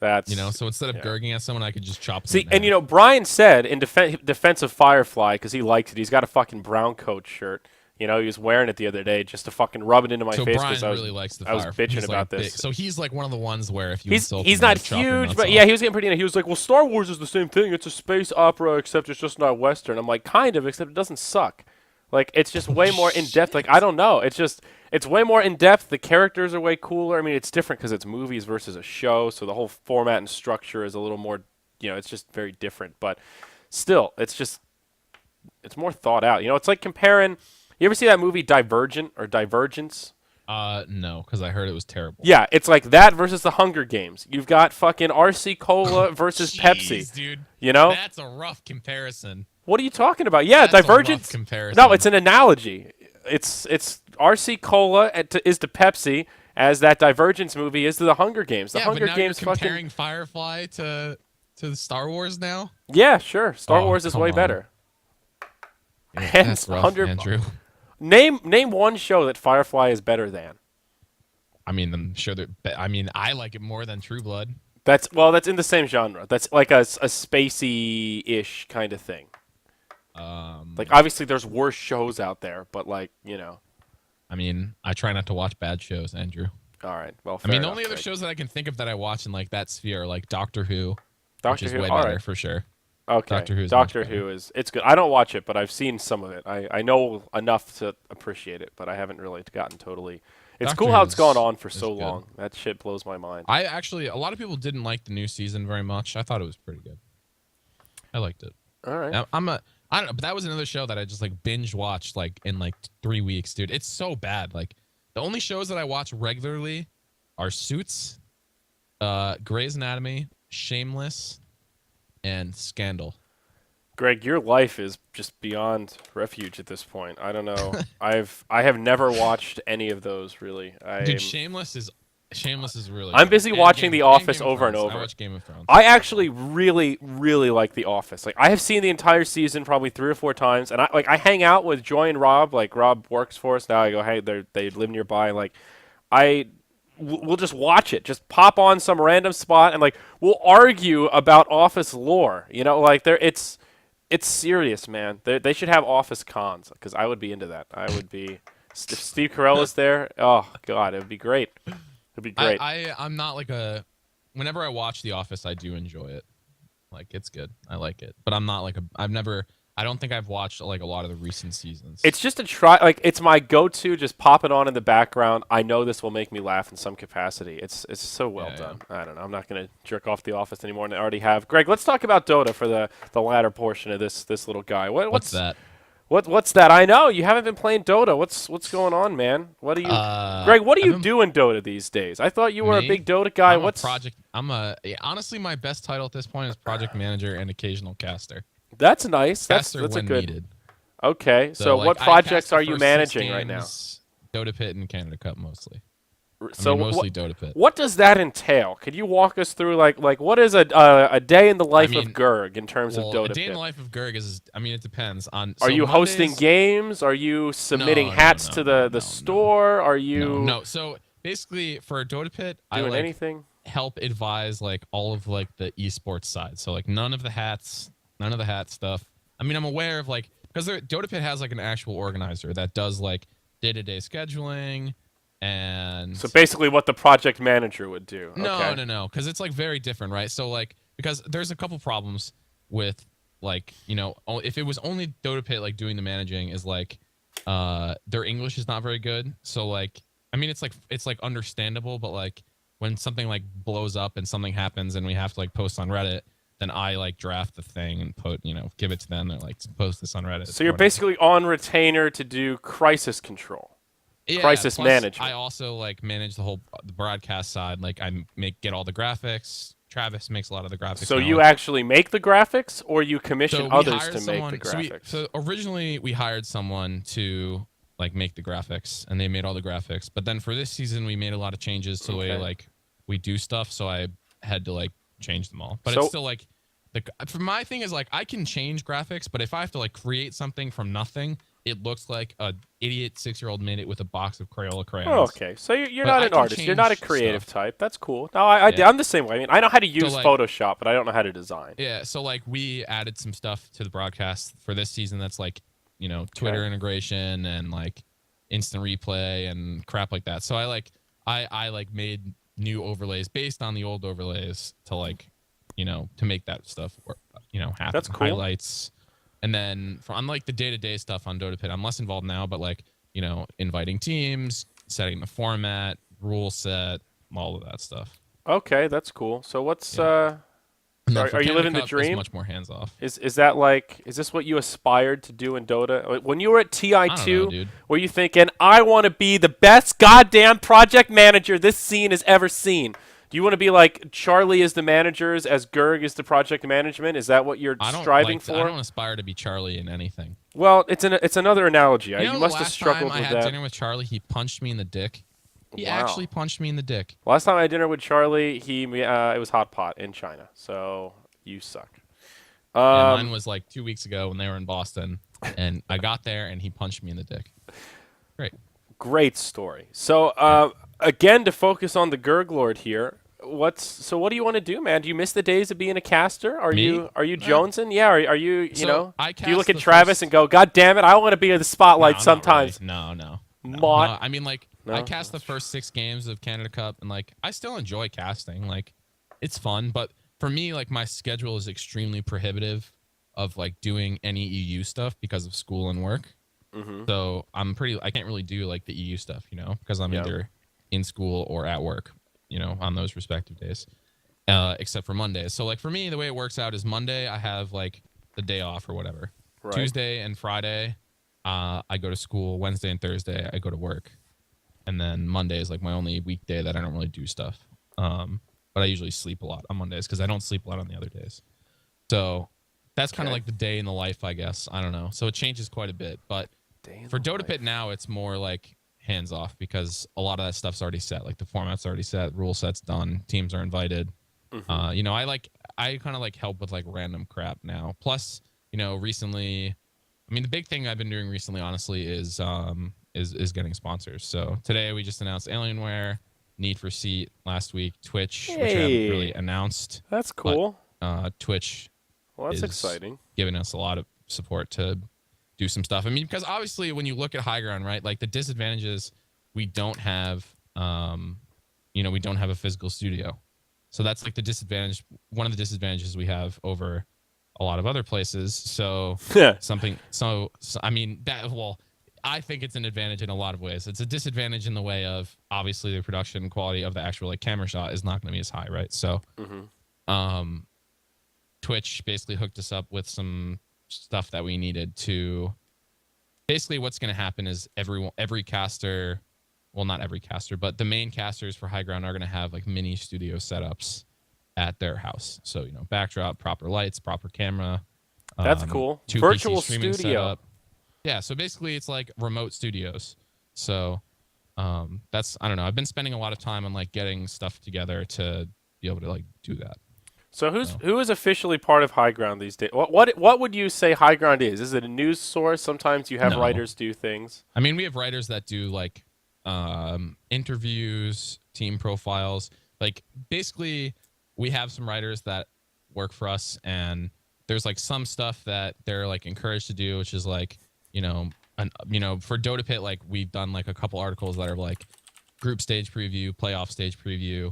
That's So instead of Gerging at someone, I could just chop them See, in and half. Brian said in defense of Firefly, because he likes it, he's got a fucking brown coat shirt. He was wearing it the other day just to fucking rub it into my So face. Brian I was, really likes the I was Firefly. bitching He's about like this. So he's like one of the ones where if you He's insult he's him, not he'll chop your huge, nuts but off. yeah, he was getting pretty. He was like, "Well, Star Wars is the same thing. It's a space opera, except it's just not Western." I'm like, kind of, except it doesn't suck. Like, it's just way more in depth. Like, I don't know. It's way more in depth. The characters are way cooler. I mean, it's different because it's movies versus a show, so the whole format and structure is a little more. It's just very different. But still, it's more thought out. It's like comparing. You ever see that movie Divergent or Divergence? No, because I heard it was terrible. Yeah, it's like that versus the Hunger Games. You've got fucking RC Cola versus Pepsi. Dude. You know? That's a rough comparison. What are you talking about? Yeah, That's Divergent. A rough comparison. No, it's an analogy. It's RC Cola is to Pepsi as that Divergence movie is to the Hunger Games. The Hunger but now Games you're comparing Firefly to the Star Wars now? Yeah, sure. Star Wars is come way on. better. Yeah, And that's rough, 100 Andrew. Name one show that Firefly is better than. I mean, I'm sure that. I like it more than True Blood. That's in the same genre. That's like a spacey-ish kind of thing. Like, obviously there's worse shows out there, but like, I mean, I try not to watch bad shows, Andrew. All right. Well, The fair only other enough, shows that I can think of that I watch in like that sphere are like Doctor Who, Doctor which is Who, way all better right. for sure. Okay. Doctor Who is Doctor much better. Who it's good. I don't watch it, but I've seen some of it. I know enough to appreciate it, but I haven't really gotten totally. It's Doctor cool how it's Who's- gone on for so good. long. That shit blows my mind. A lot of people didn't like the new season very much. I thought it was pretty good. I liked it. All right. I don't know, but that was another show that I just like binge watched like in like 3 weeks, dude. It's so bad. Like the only shows that I watch regularly are Suits, Grey's Anatomy, Shameless, and Scandal. Greg, your life is just beyond refuge at this point. I don't know. I have never watched any of those really. Dude, Shameless is really I'm good. busy And watching Game- The and Office Game of over and Thrones. over. I watch Game of Thrones. I actually really, really like The Office. Like, I have seen the entire season probably 3 or 4 times, and I hang out with Joy and Rob. Like, Rob works for us now. I go, hey, they live nearby. Like, we'll just watch it. Just pop on some random spot, and like we'll argue about Office lore. Like it's serious, man. They should have Office cons because I would be into that. I would be. If Steve Carell is there, oh god, it would be great. It'd be great. I'm not like a. Whenever I watch The Office, I do enjoy it. Like it's good. I like it, but I'm not like a. I don't think I've watched like a lot of the recent seasons. It's just a try. Like it's my go-to. Just pop it on in the background. I know this will make me laugh in some capacity. It's so well done. I don't know. I'm not gonna jerk off The Office anymore, and I already have. Greg, let's talk about Dota for the latter portion of this little guy. What's that? What's that? I know you haven't been playing Dota. What's going on, man? What are you, Greg? What do you do in Dota these days? I thought you were a big Dota guy. Honestly, my best title at this point is project manager and occasional caster. That's nice. That's Caster a when good. needed. Okay, so like, what I projects cast the are you first 6 managing right now? games, Dota Pit and Canada Cup mostly. So mostly Dota Pit. What does that entail? Could you walk us through like what is a day in the life of Gerg in terms of Dota A day Pit? in the life of Gerg is. It depends on. Are you hosting games? Are you submitting hats to the store? Are you No. So basically, for Dota Pit, doing I anything? help advise like all of like the esports side. So like none of the hat stuff. I'm aware of like because Dota Pit has like an actual organizer that does like day-to-day scheduling. And so basically what the project manager would do. No, because it's like very different, right? So like because there's a couple problems with like if it was only Dota Pit like doing the managing is like their English is not very good. So like it's like understandable, but like when something like blows up and something happens and we have to like post on Reddit, then I like draft the thing and give it to them and like post this on Reddit. So you're basically on retainer to do crisis control, crisis plus management. I also like manage the broadcast side. Like I get all the graphics. Travis makes a lot of the graphics. So now. you actually make the graphics, or you commission others to make the graphics? So originally we hired someone to like make the graphics, and they made all the graphics. But then for this season, we made a lot of changes to the way like we do stuff. So I had to like change them all. But it's still like for my thing is like I can change graphics, but if I have to like create something from nothing, it looks like a idiot 6-year-old made it with a box of Crayola crayons. Oh, okay. So you're not an artist. You're not a creative type. That's cool. No, I'm the same way. I mean, I know how to use Photoshop, but I don't know how to design. Yeah. So like we added some stuff to the broadcast for this season. That's like, Twitter integration and like instant replay and crap like that. So I made new overlays based on the old overlays to like, to make that stuff work, happen. That's cool. Highlights. And then on like the day-to-day stuff on Dota Pit, I'm less involved now, but like, inviting teams, setting the format, rule set, all of that stuff. Okay, that's cool. So what's are you living the dream? Much more hands off. Is this what you aspired to do in Dota? When you were at TI2, were you thinking, I want to be the best goddamn project manager this scene has ever seen? Do you want to be like Charlie is the managers as Gerg is the project management? Is that what you're striving for? I don't aspire to be Charlie in anything. Well, it's another analogy. You must have struggled with that. Last time I had dinner with Charlie, he punched me in the dick. He actually punched me in the dick. Last time I had dinner with Charlie, it was hot pot in China. So you suck. Mine was like 2 weeks ago when they were in Boston, and I got there and he punched me in the dick. Great story. So again, to focus on the Gerg Lord here, what do you want to do, man? Do you miss the days of being a caster? Are you jonesing? Yeah. Are you do you look at Travis and go, God damn it, I want to be in the spotlight sometimes? Really. No. No. I mean, like, I cast the first 6 games of Canada Cup, and like I still enjoy casting. Like, it's fun, but for me, like my schedule is extremely prohibitive of like doing any EU stuff because of school and work. Mm-hmm. So I can't really do like the EU stuff, because I'm either in school or at work, on those respective days, except for Mondays. So like for me, the way it works out is Monday I have like the day off or whatever. Right. Tuesday and Friday, I go to school. Wednesday and Thursday, I go to work. And then Monday is like my only weekday that I don't really do stuff. But I usually sleep a lot on Mondays because I don't sleep a lot on the other days. So that's kind of like the day in the life, I guess. I don't know. So it changes quite a bit. But for Dota Pit now, it's more like hands off because a lot of that stuff's already set. Like the format's already set, rule set's done, teams are invited. Mm-hmm. I kind of like help with like random crap now. Plus, recently, I mean, the big thing I've been doing recently, honestly, is getting sponsors. So today we just announced Alienware, Need for Seat last week, Twitch, which I haven't really announced. That's cool. But, Twitch. Well, that's exciting. Giving us a lot of support to do some stuff. I mean, because obviously when you look at high ground, right, like the disadvantages, we don't have, we don't have a physical studio. So that's like the disadvantage. One of the disadvantages we have over a lot of other places. So I mean, I think it's an advantage in a lot of ways. It's a disadvantage in the way of obviously the production quality of the actual like camera shot is not going to be as high, right? So, Twitch basically hooked us up with some stuff that we needed to. Basically, what's going to happen is every caster, well, not every caster, but the main casters for High Ground are going to have like mini studio setups at their house. So backdrop, proper lights, proper camera. That's cool. Virtual studio. Setup. Yeah, so basically it's like remote studios. So I don't know. I've been spending a lot of time on like getting stuff together to be able to like do that. So who is officially part of High Ground these days? What would you say High Ground is? Is it a news source? Sometimes you have writers do things. I mean, we have writers that do like interviews, team profiles. Like basically we have some writers that work for us, and there's like some stuff that they're like encouraged to do, which is like, for Dota Pit, like we've done like a couple articles that are like group stage preview, playoff stage preview,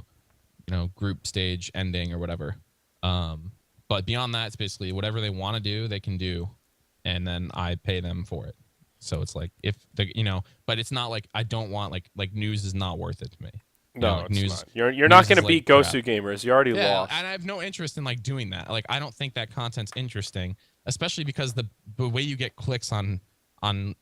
group stage ending or whatever. But beyond that, it's basically whatever they want to do, they can do, and then I pay them for it. So it's like but it's not like I don't want like news is not worth it to me. No, like it's news. not. You're News not going is, to beat crap. Gosu Gamers. You already Yeah, lost. and I have no interest in like doing that. Like I don't think that content's interesting, especially because the way you get clicks on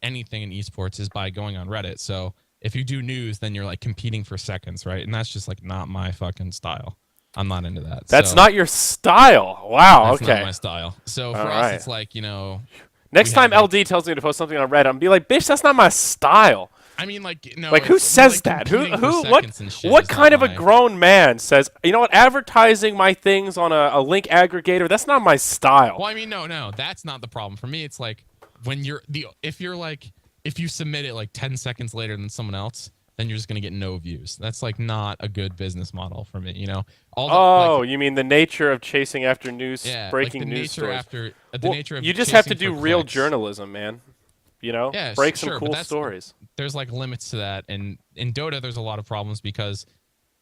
anything in esports is by going on Reddit. So if you do news, then you're like competing for seconds, right? And that's just like not my fucking style. I'm not into that. That's so, not your style. Wow. That's okay. not my style. So for All us, right. it's like, you know. Next time have, like, LD tells me to post something on Reddit, I'm gonna be like, bitch, that's not my style. I mean, like, no. Like, who says that? What kind of a grown man says, you know what, advertising my things on a link aggregator, that's not my style. Well, I mean, no, that's not the problem. For me, it's like when if you submit it like 10 seconds later than someone else, then you're just going to get no views. That's like not a good business model for me, you know? You mean the nature of chasing after news, breaking like news stories. Nature of you just have to do for real clicks. journalism, man. You know? Yeah, break some sure, cool stories. There's like limits to that. And in Dota, there's a lot of problems because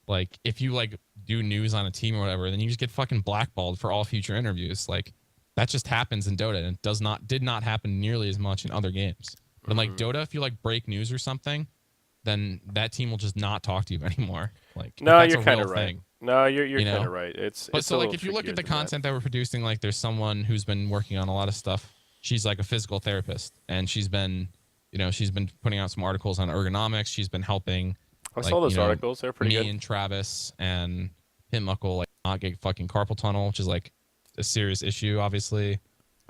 like if you like do news on a team or whatever, then you just get fucking blackballed for all future interviews. Like that just happens in Dota and did not happen nearly as much in other games. But like Dota, if you like break news or something, then that team will just not talk to you anymore. Like no, you're kind of right. Thing. No, you're kind of right. It's so like if you look at the content that we're producing, like there's someone who's been working on a lot of stuff. She's like a physical therapist, and she's been putting out some articles on ergonomics. She's been helping. I saw those articles. They're pretty good. Me and Travis and Hitmuckle like not get fucking carpal tunnel, which is like a serious issue, obviously.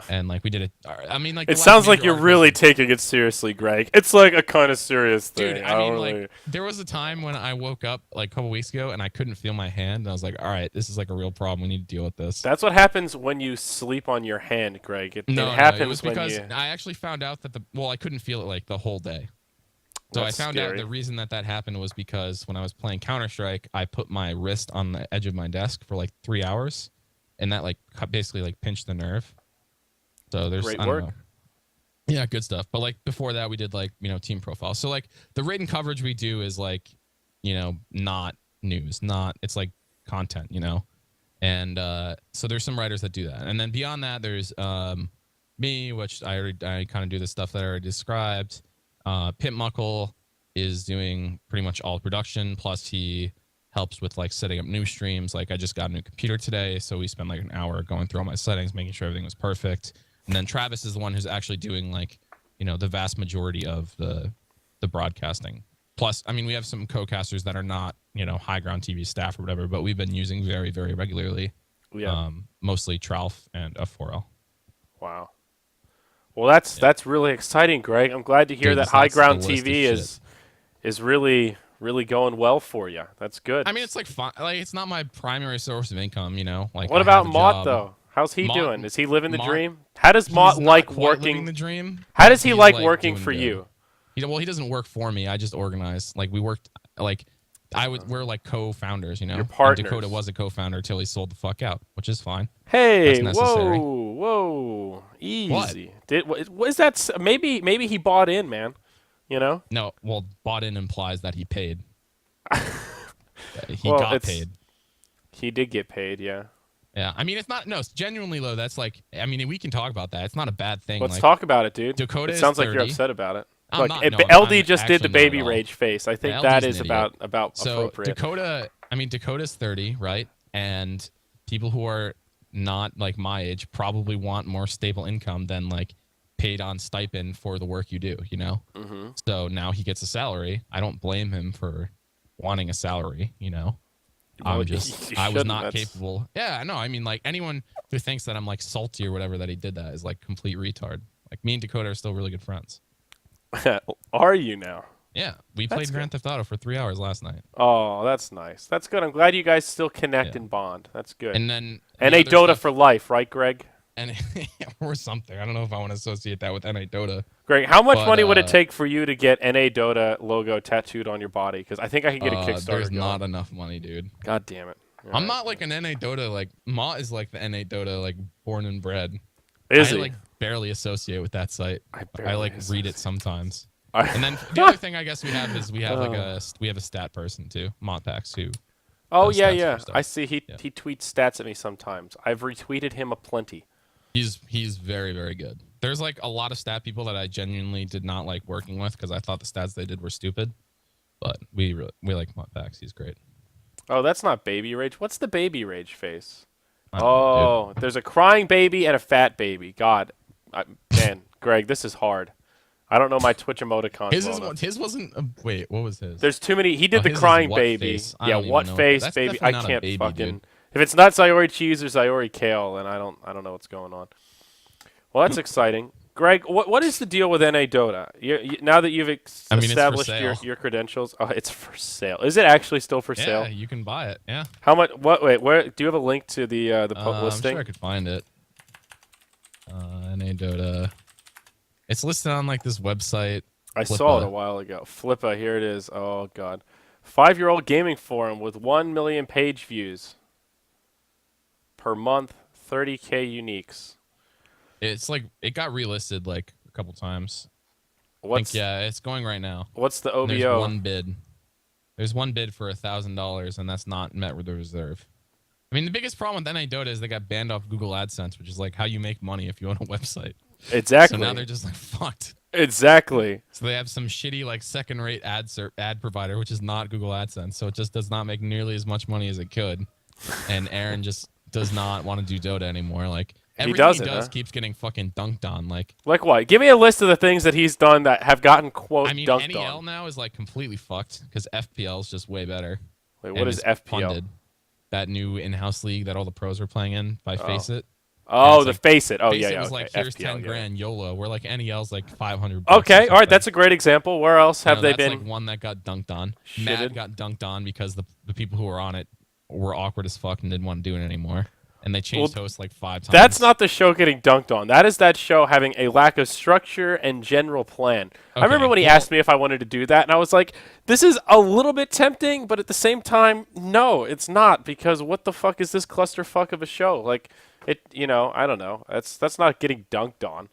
And like we did it. I mean, like it sounds like you're really taking it seriously, Greg. It's like a kind of serious thing. Dude, I mean, like there was a time when I woke up like a couple weeks ago and I couldn't feel my hand, and I was like, all right, this is like a real problem. We need to deal with this. That's what happens when you sleep on your hand, Greg. It happens it was because when I actually found out that I couldn't feel it like the whole day. So That's I found scary. out the reason that happened was because when I was playing Counter-Strike, I put my wrist on the edge of my desk for like 3 hours, and that like basically like pinched the nerve. So there's great I work. don't know. Yeah, good stuff. But like before that, we did like team profiles. So like the written coverage we do is like not news, it's like content, and so there's some writers that do that, and then beyond that, there's me, which I kind of do the stuff that I already described. Pitmuckle is doing pretty much all production, plus he helps with like setting up new streams. Like I just got a new computer today, so we spent like an hour going through all my settings, making sure everything was perfect. And then Travis is the one who's actually doing like, the vast majority of the broadcasting. Plus, I mean, we have some co-casters that are not, High Ground TV staff or whatever, but we've been using very, very regularly. Yeah. Mostly Tralf and F4L. Wow. Well, that's really exciting, Greg. I'm glad to hear that High Ground TV is really going well for you. That's good. I mean, it's like fun. Like it's not my primary source of income, Like what about Mott though? How's he doing? Is he living the dream? How does Mott like working? The dream. How does he like working for you? He doesn't work for me. I just organize. Like we worked. Like we're like co-founders. Your partners. And Dakota was a co-founder until he sold the fuck out, which is fine. Hey, whoa, easy. What? Was that maybe he bought in, man? No, well, bought in implies that he paid. He got paid. He did get paid, yeah. Yeah, I mean, it's not. No, it's genuinely low. That's like, I mean, we can talk about that. It's not a bad thing. Let's talk about it, dude. Dakota it sounds is 30. like you're upset about it. I'm Look, not, LD just did the baby rage face. I think that is about so appropriate. Dakota's 30, right? And people who are not like my age probably want more stable income than like paid on stipend for the work you do, Mm-hmm. So now he gets a salary. I don't blame him for wanting a salary, I was not capable. Yeah, I know. I mean, like anyone who thinks that I'm like salty or whatever that he did that is like complete retard. Like me and Dakota are still really good friends. Are you now? Yeah, we played Grand Theft Auto for 3 hours last night. Oh, that's nice. That's good. I'm glad you guys still connect and bond. That's good. And then NADota for life, right, Greg? Or something. I don't know if I want to associate that with NADota. Greg, how much money would it take for you to get NADota logo tattooed on your body? Because I think I could get a Kickstarter. There's not enough money, dude. God damn it. I'm not like an NADota. Like Ma is like the NADota, like born and bred. Is he? I like barely associate with that site. I like read it sometimes. I And then the other thing I guess we have is we have a stat person too, Pax, who. Oh does yeah, stats yeah. for stuff. I see. He tweets stats at me sometimes. I've retweeted him aplenty. He's very, very good. There's like a lot of stat people that I genuinely did not like working with because I thought the stats they did were stupid. But we like Pax. He's great. Oh, that's not baby rage. What's the baby rage face? I don't know, Oh, there's a crying baby and a fat baby. God, man, Greg, this is hard. I don't know my Twitch emoticons. His wasn't. Wait, what was his? There's too many. He did the his is crying what baby. face? I Yeah, don't even what know face, that's baby? definitely I not a can't baby, fucking. dude. If it's not Zyori cheese or zyoriKale, then I don't know what's going on. Well, that's exciting. Greg, what is the deal with NADota? Now that you've established your credentials, oh, it's for sale. Is it actually still for sale? Yeah, you can buy it. Yeah. How much? What? Wait, where? Do you have a link to the listing? I'm sure I could find it. NADota. It's listed on like this website. I saw it a while ago. Flippa, here it is. Oh God, 5-year-old gaming forum with 1 million page views per month, 30K uniques. It's like it got relisted like a couple times. Yeah, it's going right now. What's the OBO? There's one bid. There's one bid for $1,000, and that's not met with the reserve. I mean, the biggest problem with NADota is they got banned off Google AdSense, which is like how you make money if you own a website. Exactly. So now they're just like fucked. Exactly. So they have some shitty like second-rate ad provider, which is not Google AdSense. So it just does not make nearly as much money as it could. And Aaron just does not want to do Dota anymore. Like everything he does keeps getting fucking dunked on. Like what? Give me a list of the things that he's done that have gotten dunked on. NEL now is like completely fucked because FPL is just way better. Wait, what is FPL? Funded. That new in-house league that all the pros are playing in by Faceit. Oh, the Faceit. Oh, Faceit yeah. was like, here's FPL, 10 grand YOLO. Where like NEL's like 500. Okay, all right, that's a great example. Where else have they been? That's like one that got dunked on. Mad got dunked on because the people who were on it were awkward as fuck and didn't want to do it anymore. And they changed hosts like 5 times. That's not the show getting dunked on. That is that show having a lack of structure and general plan. Okay, I remember when he asked me if I wanted to do that, and I was like, this is a little bit tempting, but at the same time, no, it's not, because what the fuck is this clusterfuck of a show? Like, I don't know. That's not getting dunked on.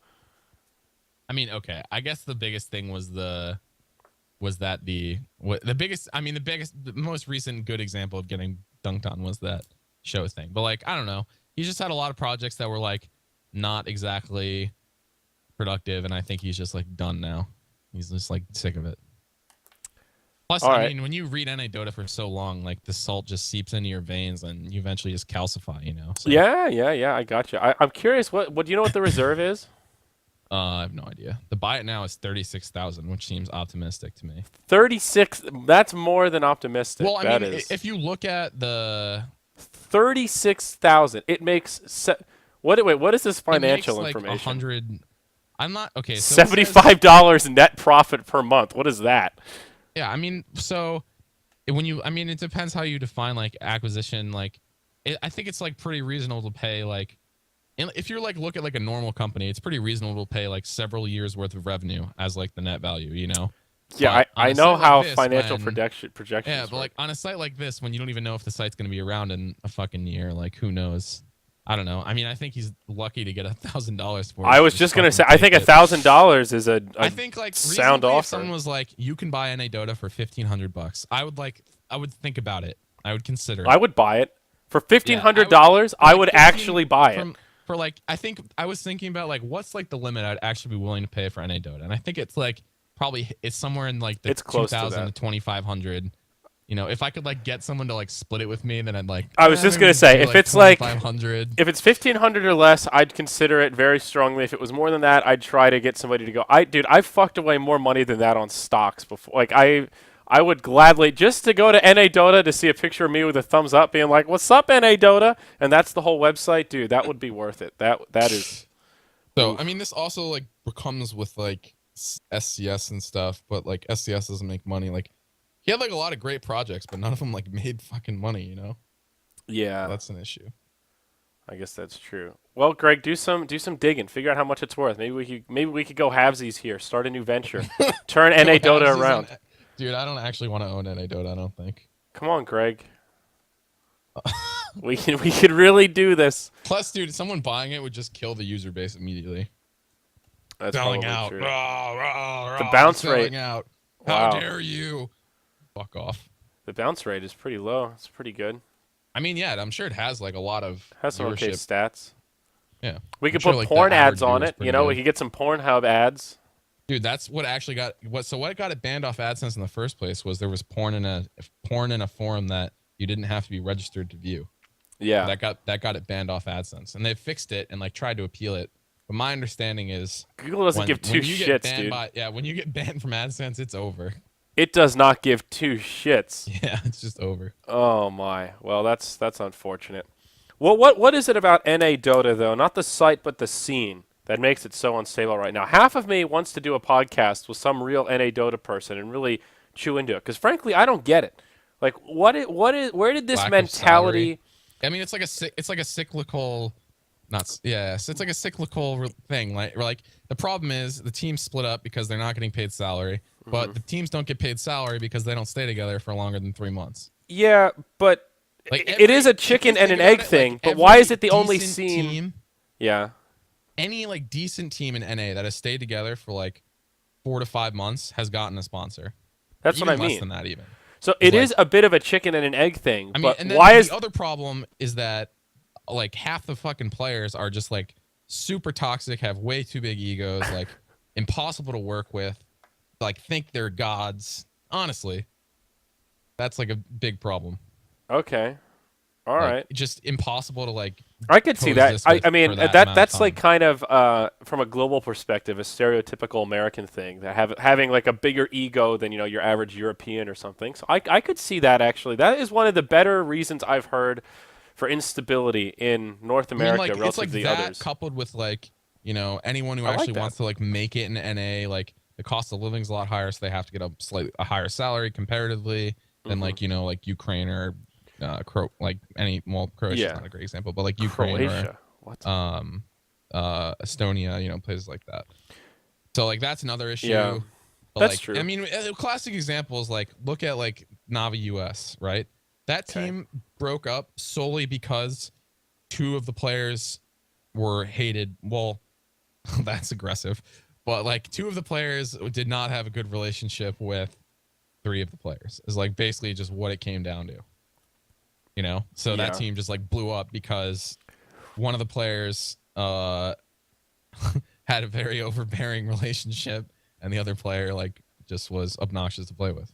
I mean, okay. I guess the biggest thing was the most recent good example of getting dunked on was that show thing. But like, I don't know. He's just had a lot of projects that were like not exactly productive, and I think he's just like done now. He's just like sick of it. Plus, I mean, when you read NADota for so long, like the salt just seeps into your veins, and you eventually just calcify. So. Yeah. I got you. I'm curious. What do you know what the reserve is? I have no idea. The buy it now is 36,000, which seems optimistic to me. 36. That's more than optimistic. Well, I mean, if you look at the 36,000, it makes what is this financial like information? 100. I'm not okay. So $75 net profit per month. What is that? Yeah, I mean, so it depends how you define like acquisition. Like, I think it's like pretty reasonable to pay like. If you're like look at like a normal company, it's pretty reasonable to pay like several years worth of revenue as like the net value, Yeah, I know how financial projections. Yeah, but like on a site like this, when you don't even know if the site's going to be around in a fucking year, like who knows? I don't know. I mean, I think he's lucky to get $1,000 for it. I was just going to say, I think $1,000 is I think like sound offer. If someone was like, you can buy NADota for $1,500, I would think about it. I would consider it. I would buy it for $1,500. I would actually buy it. For like, I think I was thinking about like, what's like the limit I'd actually be willing to pay for NADota, and I think it's like it's somewhere in like the 2,000 to 2,500. If I could like get someone to like split it with me, then I'd like. I was just gonna say, if it's like 500, if it's 1,500 or less, I'd consider it very strongly. If it was more than that, I'd try to get somebody to go. I've fucked away more money than that on stocks before. Like I would gladly just to go to NADota to see a picture of me with a thumbs up, being like, "What's up, NADota?" And that's the whole website, dude. That would be worth it. That is. So I mean, this also like comes with like SCS and stuff, but like SCS doesn't make money. Like he had like a lot of great projects, but none of them like made fucking money. Yeah, that's an issue. I guess that's true. Well, Greg, do some digging. Figure out how much it's worth. Maybe we could go halvesies here. Start a new venture. Turn NADota around. Dude, I don't actually want to own NADota, I don't think. Come on, Greg. we could really do this. Plus, dude, someone buying it would just kill the user base immediately. That's selling out. True. The bounce rate. Out. Wow. How dare you? Fuck off. The bounce rate is pretty low. It's pretty good. I mean, yeah, I'm sure it has like a lot of has some okay stats. Yeah. We could put porn ads on it. We could get some Pornhub ads. Dude, that's what actually got what got it banned off AdSense in the first place was there was porn in a forum that you didn't have to be registered to view. Yeah. That got it banned off AdSense, and they fixed it and like tried to appeal it. But my understanding is Google doesn't give two shits, dude. When you get banned from AdSense, it's over. It does not give two shits. Yeah, it's just over. Oh my. Well, that's unfortunate. Well, what is it about NADota though? Not the site, but the scene that makes it so unstable right now. Half of me wants to do a podcast with some real NADota person and really chew into it, because frankly, I don't get it. Like, where did this mentality? I mean, it's like a cyclical, it's like a cyclical thing. Like the problem is the teams split up because they're not getting paid salary, but the teams don't get paid salary because they don't stay together for longer than 3 months. Yeah, but like it is a chicken and an egg thing. Like, but why is it the only scene? Yeah. Any like decent team in NA that has stayed together for like 4 to 5 months has gotten a sponsor. That's what I mean. Less than that even. So it is a bit of a chicken and an egg thing. I mean, but and then why is the other problem is that like half the fucking players are just like super toxic, have way too big egos, like impossible to work with, like think they're gods. Honestly, that's like a big problem. Okay. All right. Just impossible to like. I could see that. I mean, that's like kind of from a global perspective, a stereotypical American thing, that having like a bigger ego than your average European or something. So I could see that actually. That is one of the better reasons I've heard for instability in North America relative to the others. Coupled with like anyone who actually wants to like make it in NA, like the cost of living is a lot higher, so they have to get a higher salary comparatively than like Ukraine or. Croatia's not a great example, but like Ukraine or Estonia, places like that. So like that's another issue. Yeah, but, that's like, true. I mean, a classic example is like look at like Navi US, right? That team broke up solely because 2 of the players were hated. Well, that's aggressive, but like 2 of the players did not have a good relationship with 3 of the players. Is like basically just what it came down to. So that team just like blew up because one of the players had a very overbearing relationship, and the other player like just was obnoxious to play with.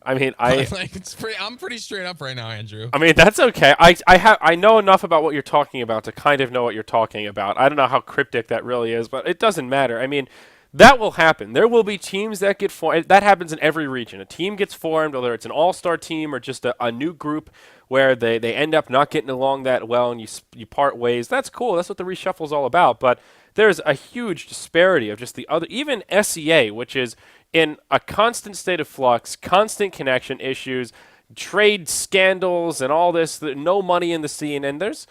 I mean, I'm pretty straight up right now, Andrew. I mean, that's okay. I know enough about what you're talking about to kind of know what you're talking about. I don't know how cryptic that really is, but it doesn't matter. I mean, that will happen. There will be teams that get formed. That happens in every region. A team gets formed, whether it's an all-star team or just a new group where they end up not getting along that well and you part ways. That's cool. That's what the reshuffle is all about. But there's a huge disparity of just the other. Even SEA, which is in a constant state of flux, constant connection issues, trade scandals, and all this, no money in the scene. And there's,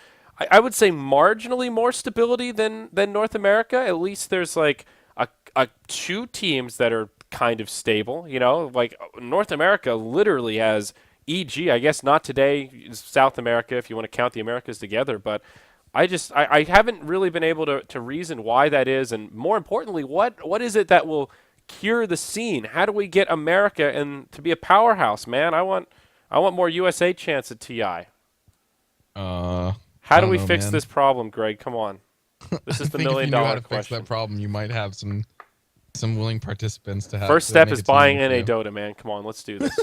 I would say, marginally more stability than North America. At least there's like 2 teams that are kind of stable, like North America literally has EG, I guess not today, South America, if you want to count the Americas together, but I haven't really been able to reason why that is, and more importantly, what is it that will cure the scene? How do we get America and to be a powerhouse, man? I want more USA chance at TI. How do we fix this problem, Greg? Come on. This is the $1 million if you knew how to question. Fix that problem, you might have some willing participants to have. First step is buying NADota, man. Come on, let's do this.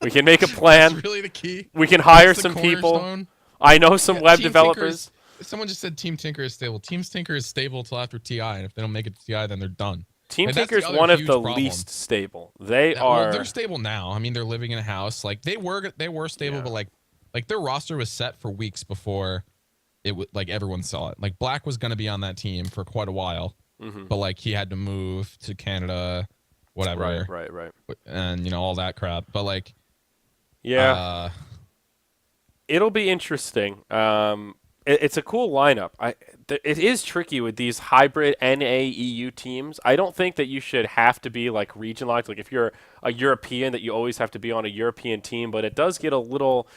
We can make a plan. That's really the key. We can hire some people. I know some web developers. Someone just said Team Tinker is stable. Team Tinker is stable till after TI, and if they don't make it to TI, then they're done. Team Tinker is one of the least stable. They're stable now. I mean, they're living in a house. Like they were stable, but like their roster was set for weeks before it like everyone saw it. Like Black was going to be on that team for quite a while, but like he had to move to Canada, whatever. Right. And all that crap. But like, yeah, it'll be interesting. It's a cool lineup. It is tricky with these hybrid NA-EU teams. I don't think that you should have to be like regionalized. Like if you're a European, that you always have to be on a European team. But it does get a little.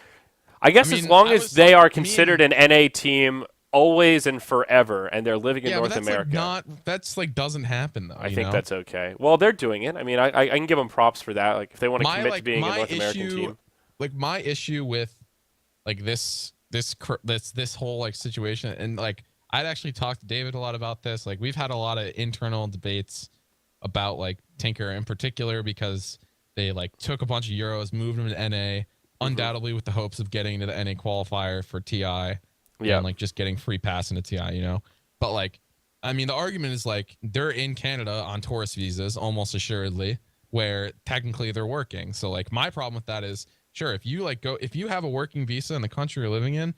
I guess as long as they are considered an NA team always and forever, and they're living in North America. That's like doesn't happen though. I think that's okay. Well, they're doing it. I mean, I can give them props for that. Like if they want to commit to being a North American team. Like my issue with like this whole like situation, and like I'd actually talked to David a lot about this. Like we've had a lot of internal debates about like Tinker in particular because they like took a bunch of Euros, moved them to NA, undoubtedly with the hopes of getting to the NA qualifier for TI, and like just getting free pass into TI, you know. But like, I mean, the argument is like they're in Canada on tourist visas, almost assuredly, where technically they're working. So like, my problem with that is, sure, if you like if you have a working visa in the country you're living in,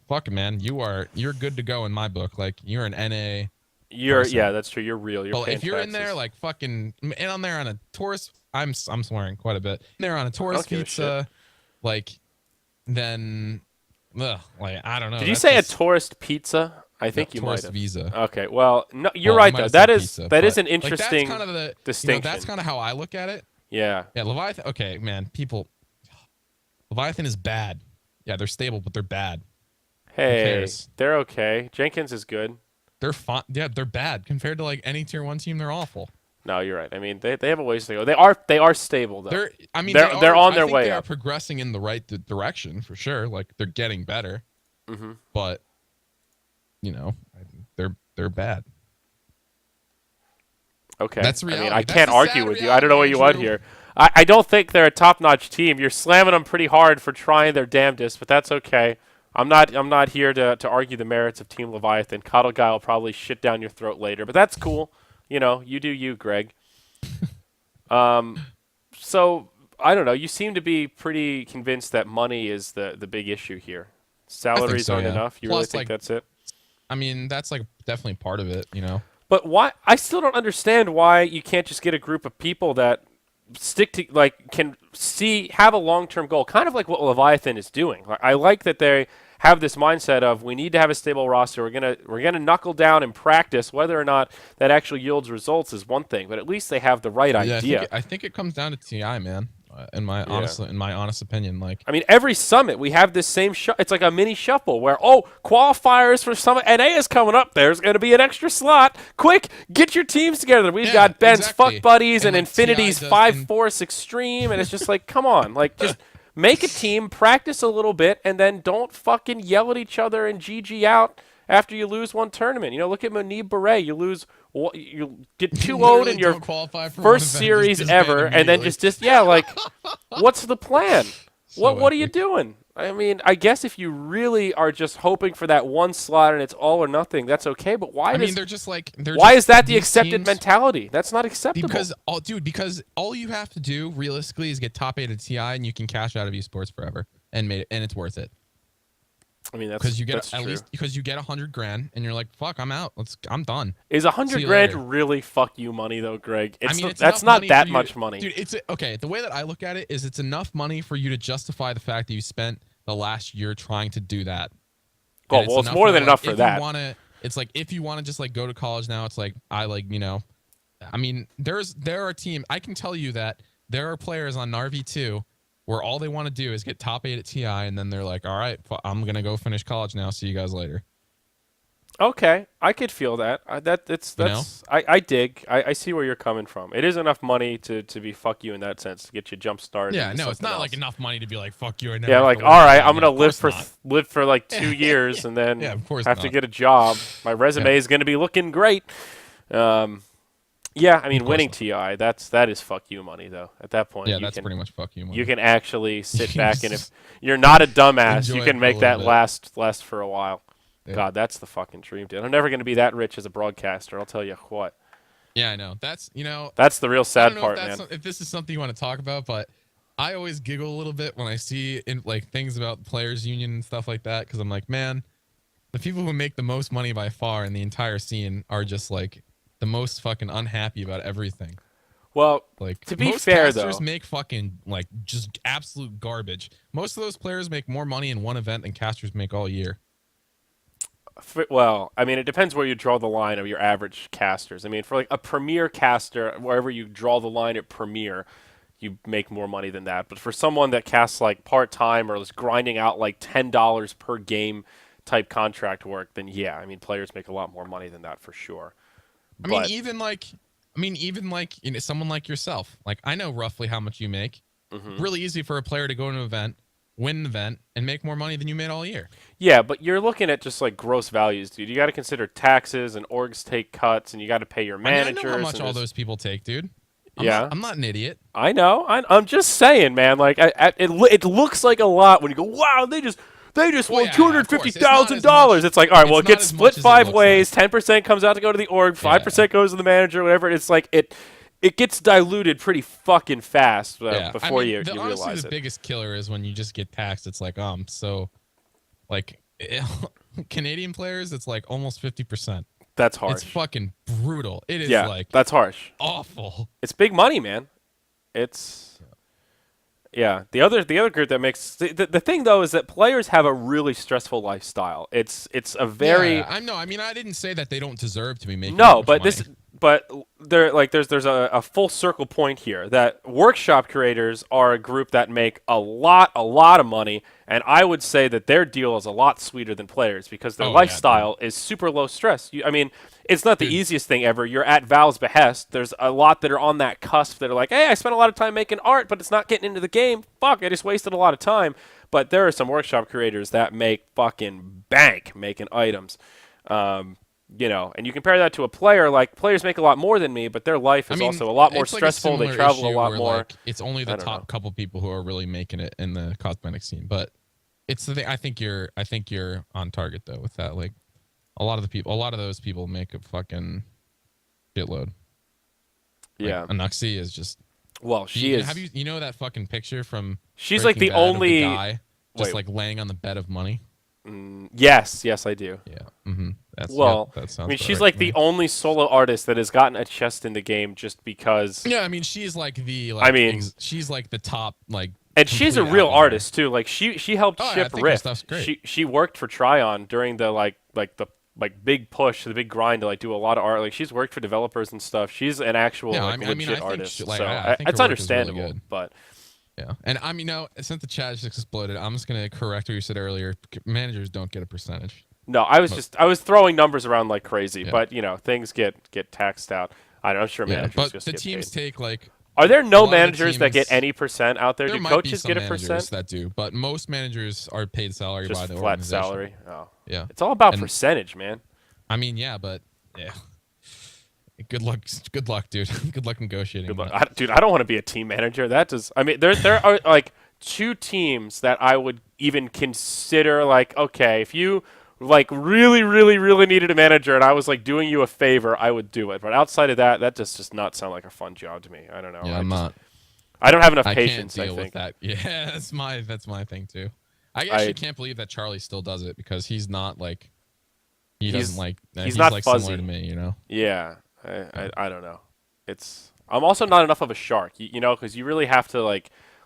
fuck it, man, you're good to go in my book. Like you're an NA. Yeah, that's true. You're real. You're But paying if you're taxes. in there like fucking, and I'm there on a tourist, I'm swearing quite a bit. There on a tourist pizza, like, then, like I don't know. Did you say a tourist pizza? I think you might have. Visa. Okay, well, no, you're right though. That is pizza, an interesting like, that's kind of distinction. That's kind of how I look at it. Yeah. Yeah, Leviathan. Okay, man, Leviathan is bad. Yeah, they're stable, but they're bad. Hey, they're okay. Jenkins is good. They're fine. Yeah, they're bad compared to like any tier 1 team. They're awful. No, you're right. I mean, they have a ways to go. They are stable though. They're on their way They are up. progressing in the right direction for sure. Like they're getting better. But you know, they're bad. Okay. That's reality. I mean, I That's can't the argue sad with you. I don't know what you want Andrew. here. I don't think they're a top-notch team. You're slamming them pretty hard for trying their damnedest, but that's okay. I'm not here to argue the merits of Team Leviathan. Coddle Guy will probably shit down your throat later, but that's cool. You know, you do you, Greg. So I don't know. You seem to be pretty convinced that money is the big issue here. Salaries aren't enough. You really think that's it? I mean, that's like definitely part of it, you know. But why? I still don't understand why you can't just get a group of people that stick to have a long-term goal, kind of like what Leviathan is doing. I like that they have this mindset of we need to have a stable roster. We're gonna knuckle down and practice. Whether or not that actually yields results is one thing, but at least they have the right idea. I think it comes down to TI, man. In my honest opinion, like I mean, every summit we have this same it's like a mini shuffle where qualifiers for summit NA is coming up. There's going to be an extra slot. Quick, get your teams together. We've got Ben's Fuck Buddies and like Infinity's 5 Force Extreme, and it's just like, come on, like just make a team, practice a little bit, and then don't fucking yell at each other and GG out after you lose one tournament. You know, look at Munib Beret. You get 2-0'd in your first series ever, and then just like, what's the plan? What are you doing? I mean, I guess if you really are just hoping for that one slot and it's all or nothing, that's okay. But why? Is that the accepted mentality? That's not acceptable. Because all you have to do realistically is get top 8 at TI, and you can cash out of esports forever, and it's worth it. I mean, because you get because you get $100,000 and you're like, fuck, I'm out. I'm done. Is $100,000 really fuck you money though, Greg? That's not that much money, dude. It's okay. The way that I look at it is, it's enough money for you to justify the fact that you spent the last year trying to do that. Oh, well, it's more than enough for that. It's like if you want to just like go to college now, it's like I mean, there are teams. I can tell you that there are players on Narvi 2 where all they want to do is get top 8 at TI, and then they're like, all right, I'm going to go finish college now. See you guys later. Okay, I could feel that. I dig. I see where you're coming from. It is enough money to be fuck you in that sense, to get you jump started. Yeah, no, it's not like enough money to be like fuck you. Yeah, like all right, I'm gonna live for like 2 years and then have to get a job. My resume is gonna be looking great. Yeah, I mean, winning TI, that is fuck you money though. At that point, that's pretty much fuck you money. You can actually sit back, and if you're not a dumbass, you can make that last for a while. Yeah. God, that's the fucking dream, dude. I'm never going to be that rich as a broadcaster, I'll tell you what. Yeah, I know. That's the real sad part, man. If this is something you want to talk about, but I always giggle a little bit when I see like things about players union and stuff like that, because I'm like, man, the people who make the most money by far in the entire scene are just like the most fucking unhappy about everything. Well, like, to be fair, though, casters make fucking like just absolute garbage. Most of those players make more money in one event than casters make all year. Well, I mean, it depends where you draw the line of your average casters. I mean, for like a premier caster, wherever you draw the line at premier, you make more money than that. But for someone that casts like part-time or is grinding out like $10 per game type contract work, then yeah, I mean, players make a lot more money than that for sure. I mean, even like someone like yourself. Like, I know roughly how much you make. Mm-hmm. Really easy for a player to go to an event, win an event, and make more money than you made all year. Yeah, but you're looking at just like gross values, dude. You got to consider taxes and orgs take cuts, and you got to pay your managers. I know how much all those people take, dude. Yeah, I'm not an idiot. I know. I'm just saying, man. Like, it looks like a lot when you go, wow, they just won $250,000. It's like, all right, well, it gets split 5 ways. 10% comes out to go to the org, 5% goes to the manager, whatever. It's like it gets diluted pretty fucking fast before you realize honestly, it. The biggest killer is when you just get taxed. It's like, so, like, Canadian players, it's like almost 50%. That's harsh. It's fucking brutal. It is like that's harsh. Awful. It's big money, man. It's the other group that makes the thing though is that players have a really stressful lifestyle. It's a very I know. I mean, I didn't say that they don't deserve to be making but money. there's a full circle point here that workshop creators are a group that make a lot of money, and I would say that their deal is a lot sweeter than players because their lifestyle is super low stress. I mean, it's not the easiest thing ever. You're at Valve's behest. There's a lot that are on that cusp that are like, hey, I spent a lot of time making art, but it's not getting into the game. Fuck, I just wasted a lot of time. But there are some workshop creators that make fucking bank making items. And you compare that to a player, like players make a lot more than me, but their life is also a lot more stressful. They travel a lot more. Like, it's only the top couple people who are really making it in the cosmetic scene. But it's the thing. I think you're on target though with that. Like a lot of those people make a fucking shitload. Yeah, like, Anuxi is just. Well, she is. Have you know that fucking picture from? She's Breaking like the Bad only of the guy just like laying on the bed of money. Yes, I do. Yeah. Mm-hmm. That sounds she's like the only solo artist that has gotten a chest in the game just because. Yeah, I mean, she's like the. She's like the top And she's a real artist too. Like she helped ship Rift. She worked for Tryon during the big push, the big grind to do a lot of art. Like she's worked for developers and stuff. She's an actual legit artist. I think it's understandable, really but. Yeah, and I mean, since the chat just exploded, I'm just gonna correct what you said earlier. Managers don't get a percentage. No, I was throwing numbers around like crazy, but things get taxed out. I'm sure managers but just the get teams paid. take Are there no managers that get any percent out there? Do coaches get a percent? That do, but most managers are paid salary just by the flat organization. salary. Oh, yeah. It's all about percentage, man. I mean, but Good luck, dude. Good luck negotiating. Good luck. Dude, I don't want to be a team manager. That does. I mean, there are like 2 teams that I would even consider okay, if you really needed a manager and I was doing you a favor, I would do it. But outside of that, that does not sound like a fun job to me. I don't know. Yeah, I don't have enough patience. I can't deal with that. Yeah, that's my thing too. I actually can't believe that Charlie still does it because he's not he's not fuzzy. Similar to me, you know. Yeah. I don't know. I'm also not enough of a shark, because you really have to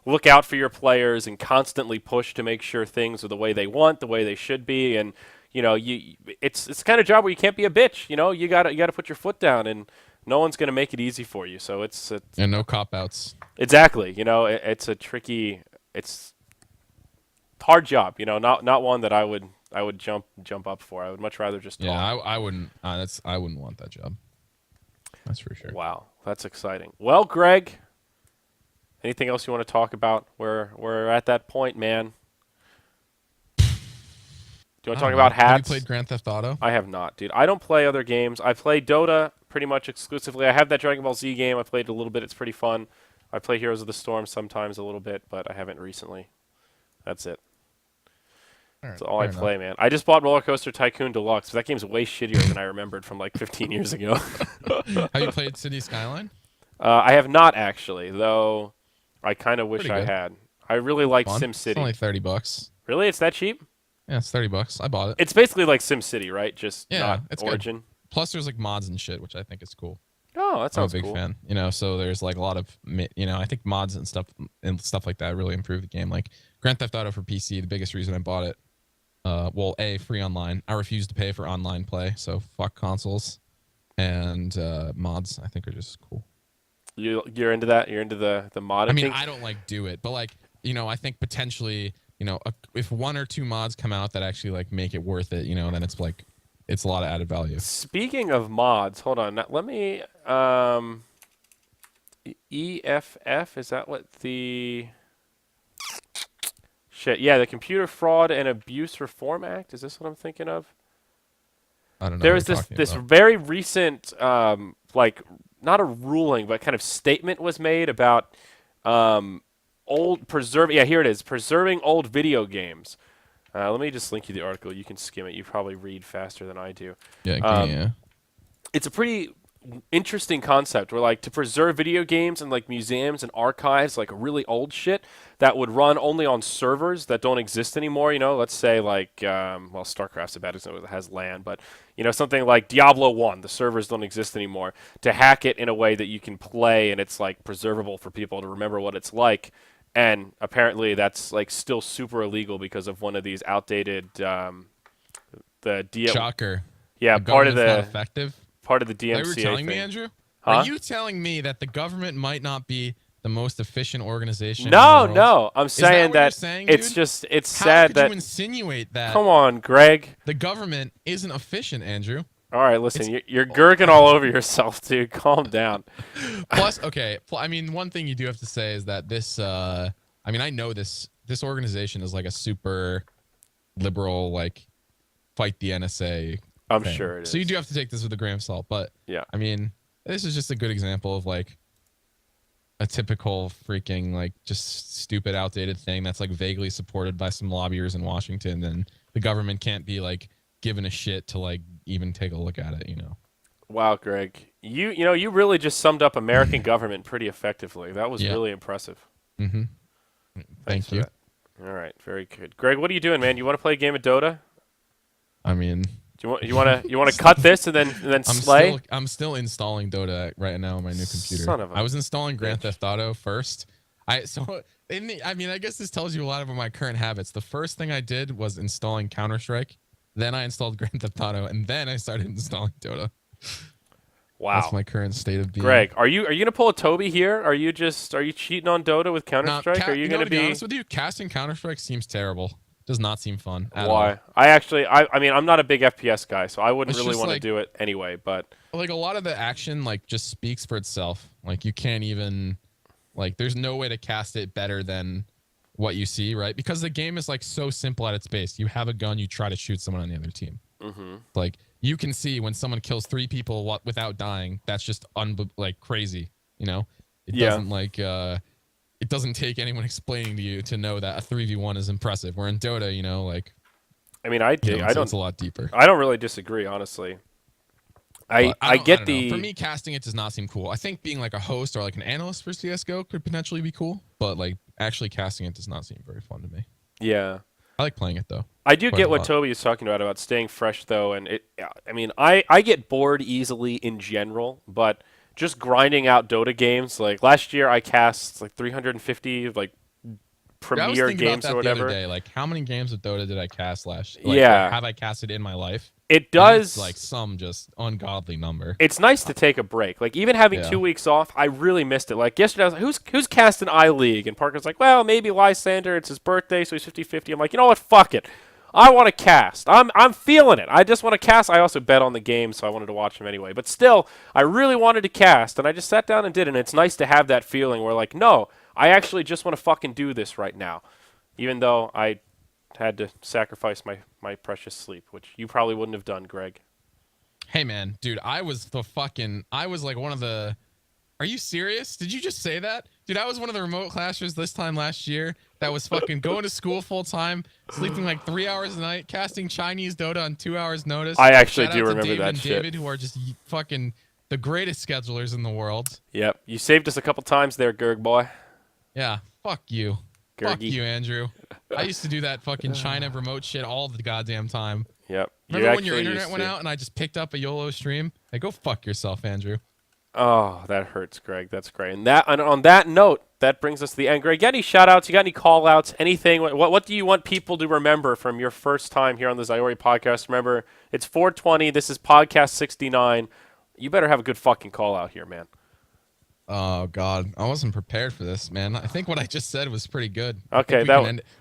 look out for your players and constantly push to make sure things are the way they want, the way they should be, and it's the kind of job where you can't be a bitch. You gotta put your foot down, and no one's gonna make it easy for you. So it's and no cop outs. Exactly. It's a tricky, it's hard job. Not one that I would jump up for. I would much rather just talk. Yeah, I wouldn't. I wouldn't want that job. That's for sure. Wow, that's exciting. Well, Greg, anything else you want to talk about? We're at that point, man. Do you want to talk about hats? Have you played Grand Theft Auto? I have not, dude. I don't play other games. I play Dota pretty much exclusively. I have that Dragon Ball Z game. I played a little bit. It's pretty fun. I play Heroes of the Storm sometimes a little bit, but I haven't recently. That's it. That's all I play, man. I just bought Roller Coaster Tycoon Deluxe. That game's way shittier than I remembered from 15 years ago. Have you played City Skyline? I have not actually, though. I kind of wish I had. I really liked SimCity. It's only $30. Really, it's that cheap? Yeah, it's $30. I bought it. It's basically like SimCity, right? Just not it's Origin. Good. Plus, there's mods and shit, which I think is cool. Oh, that sounds cool. I'm a big fan. So there's a lot of I think mods and stuff like that really improve the game. Like Grand Theft Auto for PC, the biggest reason I bought it. Free online. I refuse to pay for online play, so fuck consoles. And mods, I think, are just cool. You're into that? You're into the modding? I mean, I don't do it, but I think potentially, if 1 or 2 mods come out that actually make it worth it, then it's a lot of added value. Speaking of mods, hold on. Let me EFF, is that what the Shit. Yeah, the Computer Fraud and Abuse Reform Act. Is this what I'm thinking of? I don't know. There what was you're this talking about. very recent like not a ruling but kind of statement was made about old preserving. Yeah, here it is. Preserving old video games. Let me just link you the article. You can skim it. You probably read faster than I do. Yeah, Um, yeah. it's a pretty interesting concept where like to preserve video games and like museums and archives like really old shit that would run only on servers that don't exist anymore. Let's say like well, StarCraft's a bad example that has LAN, but something like Diablo 1, the servers don't exist anymore. To hack it in a way that you can play and it's like preservable for people to remember what it's like. And apparently that's like still super illegal because of one of these outdated Shocker. yeah, The government's not effective. part of the They were DMCA telling me, thing. Andrew? Huh? Are you telling me that the government might not be the most efficient organization in the No, world? no. I'm Is saying what that you're saying, it's dude? just it's How sad could that you insinuate that come on, Greg. the government isn't efficient, Andrew? All right, listen, you're gurging all over yourself, dude. Calm down. Plus, okay. I mean, one thing you do have to say is that this. I mean, I know this organization is like a super liberal, like fight the NSA. I'm thing. sure it is. So you do have to take this with a grain of salt. But Yeah. I mean, this is just a good example of like a typical freaking like just stupid, outdated thing that's like vaguely supported by some lobbyers in Washington, and the government can't be like given a shit to like even take a look at it. Wow, Greg. You really just summed up American government pretty effectively. That was Yeah. really impressive. Mm-hmm. Thanks Thank you. for that. All right, very good. Greg, what are you doing, man? You want to play a game of Dota? I mean, Do you want to cut this and then slay? I'm still installing Dota right now on my new computer. Son of a I was installing Grand bitch. Theft Auto first. I mean, I guess this tells you a lot about my current habits. The first thing I did was installing Counter-Strike. Then I installed Grand Theft Auto, and then I started installing Dota. Wow. That's my current state of being. Greg, are you gonna pull a Toby here? Are you cheating on Dota with Counter Strike? Are you gonna to be honest with you? Casting Counter Strike seems terrible. Does not seem fun at why? all. I mean I'm not a big FPS guy, so I wouldn't It's really just want to like- do it anyway. But Like a lot of the action, like just speaks for itself. Like you can't even, like, there's no way to cast it better than what you see, right? Because the game is like so simple at its base. You have a gun, you try to shoot someone on the other team. mm-hmm. Like you can see when someone kills 3 people without dying. That's just like crazy. It Yeah. doesn't like it doesn't take anyone explaining to you to know that a 3v1 is impressive. Where in Dota, like I mean I dig. I don't. it's a lot deeper. I don't really disagree, honestly. But I don't get know. the. For me, casting it does not seem cool. I think being like a host or like an analyst for CS:GO could potentially be cool, but like actually casting it does not seem very fun to me. Yeah. I like playing it though. I do Quite get a what lot. Toby is talking about staying fresh though, and I mean I get bored easily in general, but just grinding out Dota games like last year I cast like 350 like I was premier thinking games about that or the whatever. other day. Like, how many games of Dota did I cast last? Yeah. Have I casted in my life? It And does it's, like some just ungodly number. It's nice to take a break. Like even having Yeah. 2 weeks off, I really missed it. Like yesterday, I was like, "Who's casting iLeague?" And Parker's like, "Well, maybe Lysander. It's his birthday, so he's 50-50." I'm like, "You know what? Fuck it. I want to cast. I'm feeling it. I just want to cast." I also bet on the game, so I wanted to watch him anyway. But still, I really wanted to cast, and I just sat down and did it. And it's nice to have that feeling where like, no, I actually just want to fucking do this right now, even though I had to sacrifice my precious sleep, which you probably wouldn't have done, Greg. Hey man, dude, I was like one of the. Are you serious? Did you just say that? Dude, I was one of the remote classers this time last year that was fucking going to school full time, sleeping like 3 hours a night, casting Chinese Dota on 2 hours notice. I actually Shout do out to remember David that and shit. David, who are just fucking the greatest schedulers in the world. Yep, you saved us a couple times there, Gerg boy. Yeah, fuck you. Fuck Gergie. you, Andrew. I used to do that fucking China remote shit all the goddamn time. Yep. you Remember when your actually internet used went to. out and I just picked up a YOLO stream? Hey, go fuck yourself, Andrew. Oh, that hurts, Greg. That's great. And on that note, that brings us to the end. Greg, got any shout-outs? You got any call-outs? Anything? What do you want people to remember from your first time here on the Zyori podcast? Remember, it's 420. This is podcast 69. You better have a good fucking call-out here, man. Oh God, I wasn't prepared for this, man. I think what I just said was pretty good. Okay,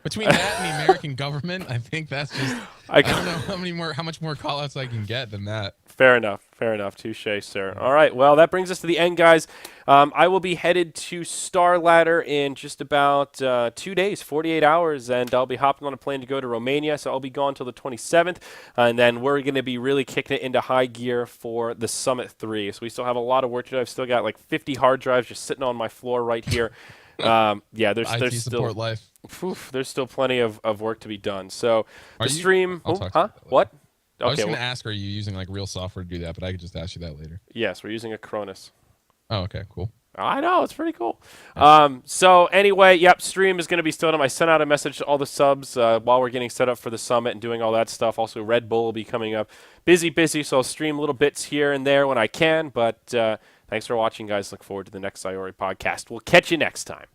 between that and the American government, I think that's just. I don't know how much more call outs I can get than that. Fair enough. Fair enough. Touche, sir. All right. Well, that brings us to the end, guys. I will be headed to Star Ladder in just about 2 days, 48 hours, and I'll be hopping on a plane to go to Romania, so I'll be gone till the 27th, and then we're going to be really kicking it into high gear for the Summit 3. So we still have a lot of work to do. I've still got like 50 hard drives just sitting on my floor right here. Yeah, there's support still life. there's still plenty of work to be done. So the you, stream, I'll talk huh? about that What? I was Okay. going to ask, are you using like real software to do that? But I could just ask you that later. Yes, we're using a Cronus. Oh, okay, cool. I know, it's pretty cool. So anyway, yep, stream is going to be still on. I sent out a message to all the subs while we're getting set up for the summit and doing all that stuff. Also, Red Bull will be coming up. Busy, so I'll stream little bits here and there when I can. But thanks for watching, guys. Look forward to the next Zyori podcast. We'll catch you next time.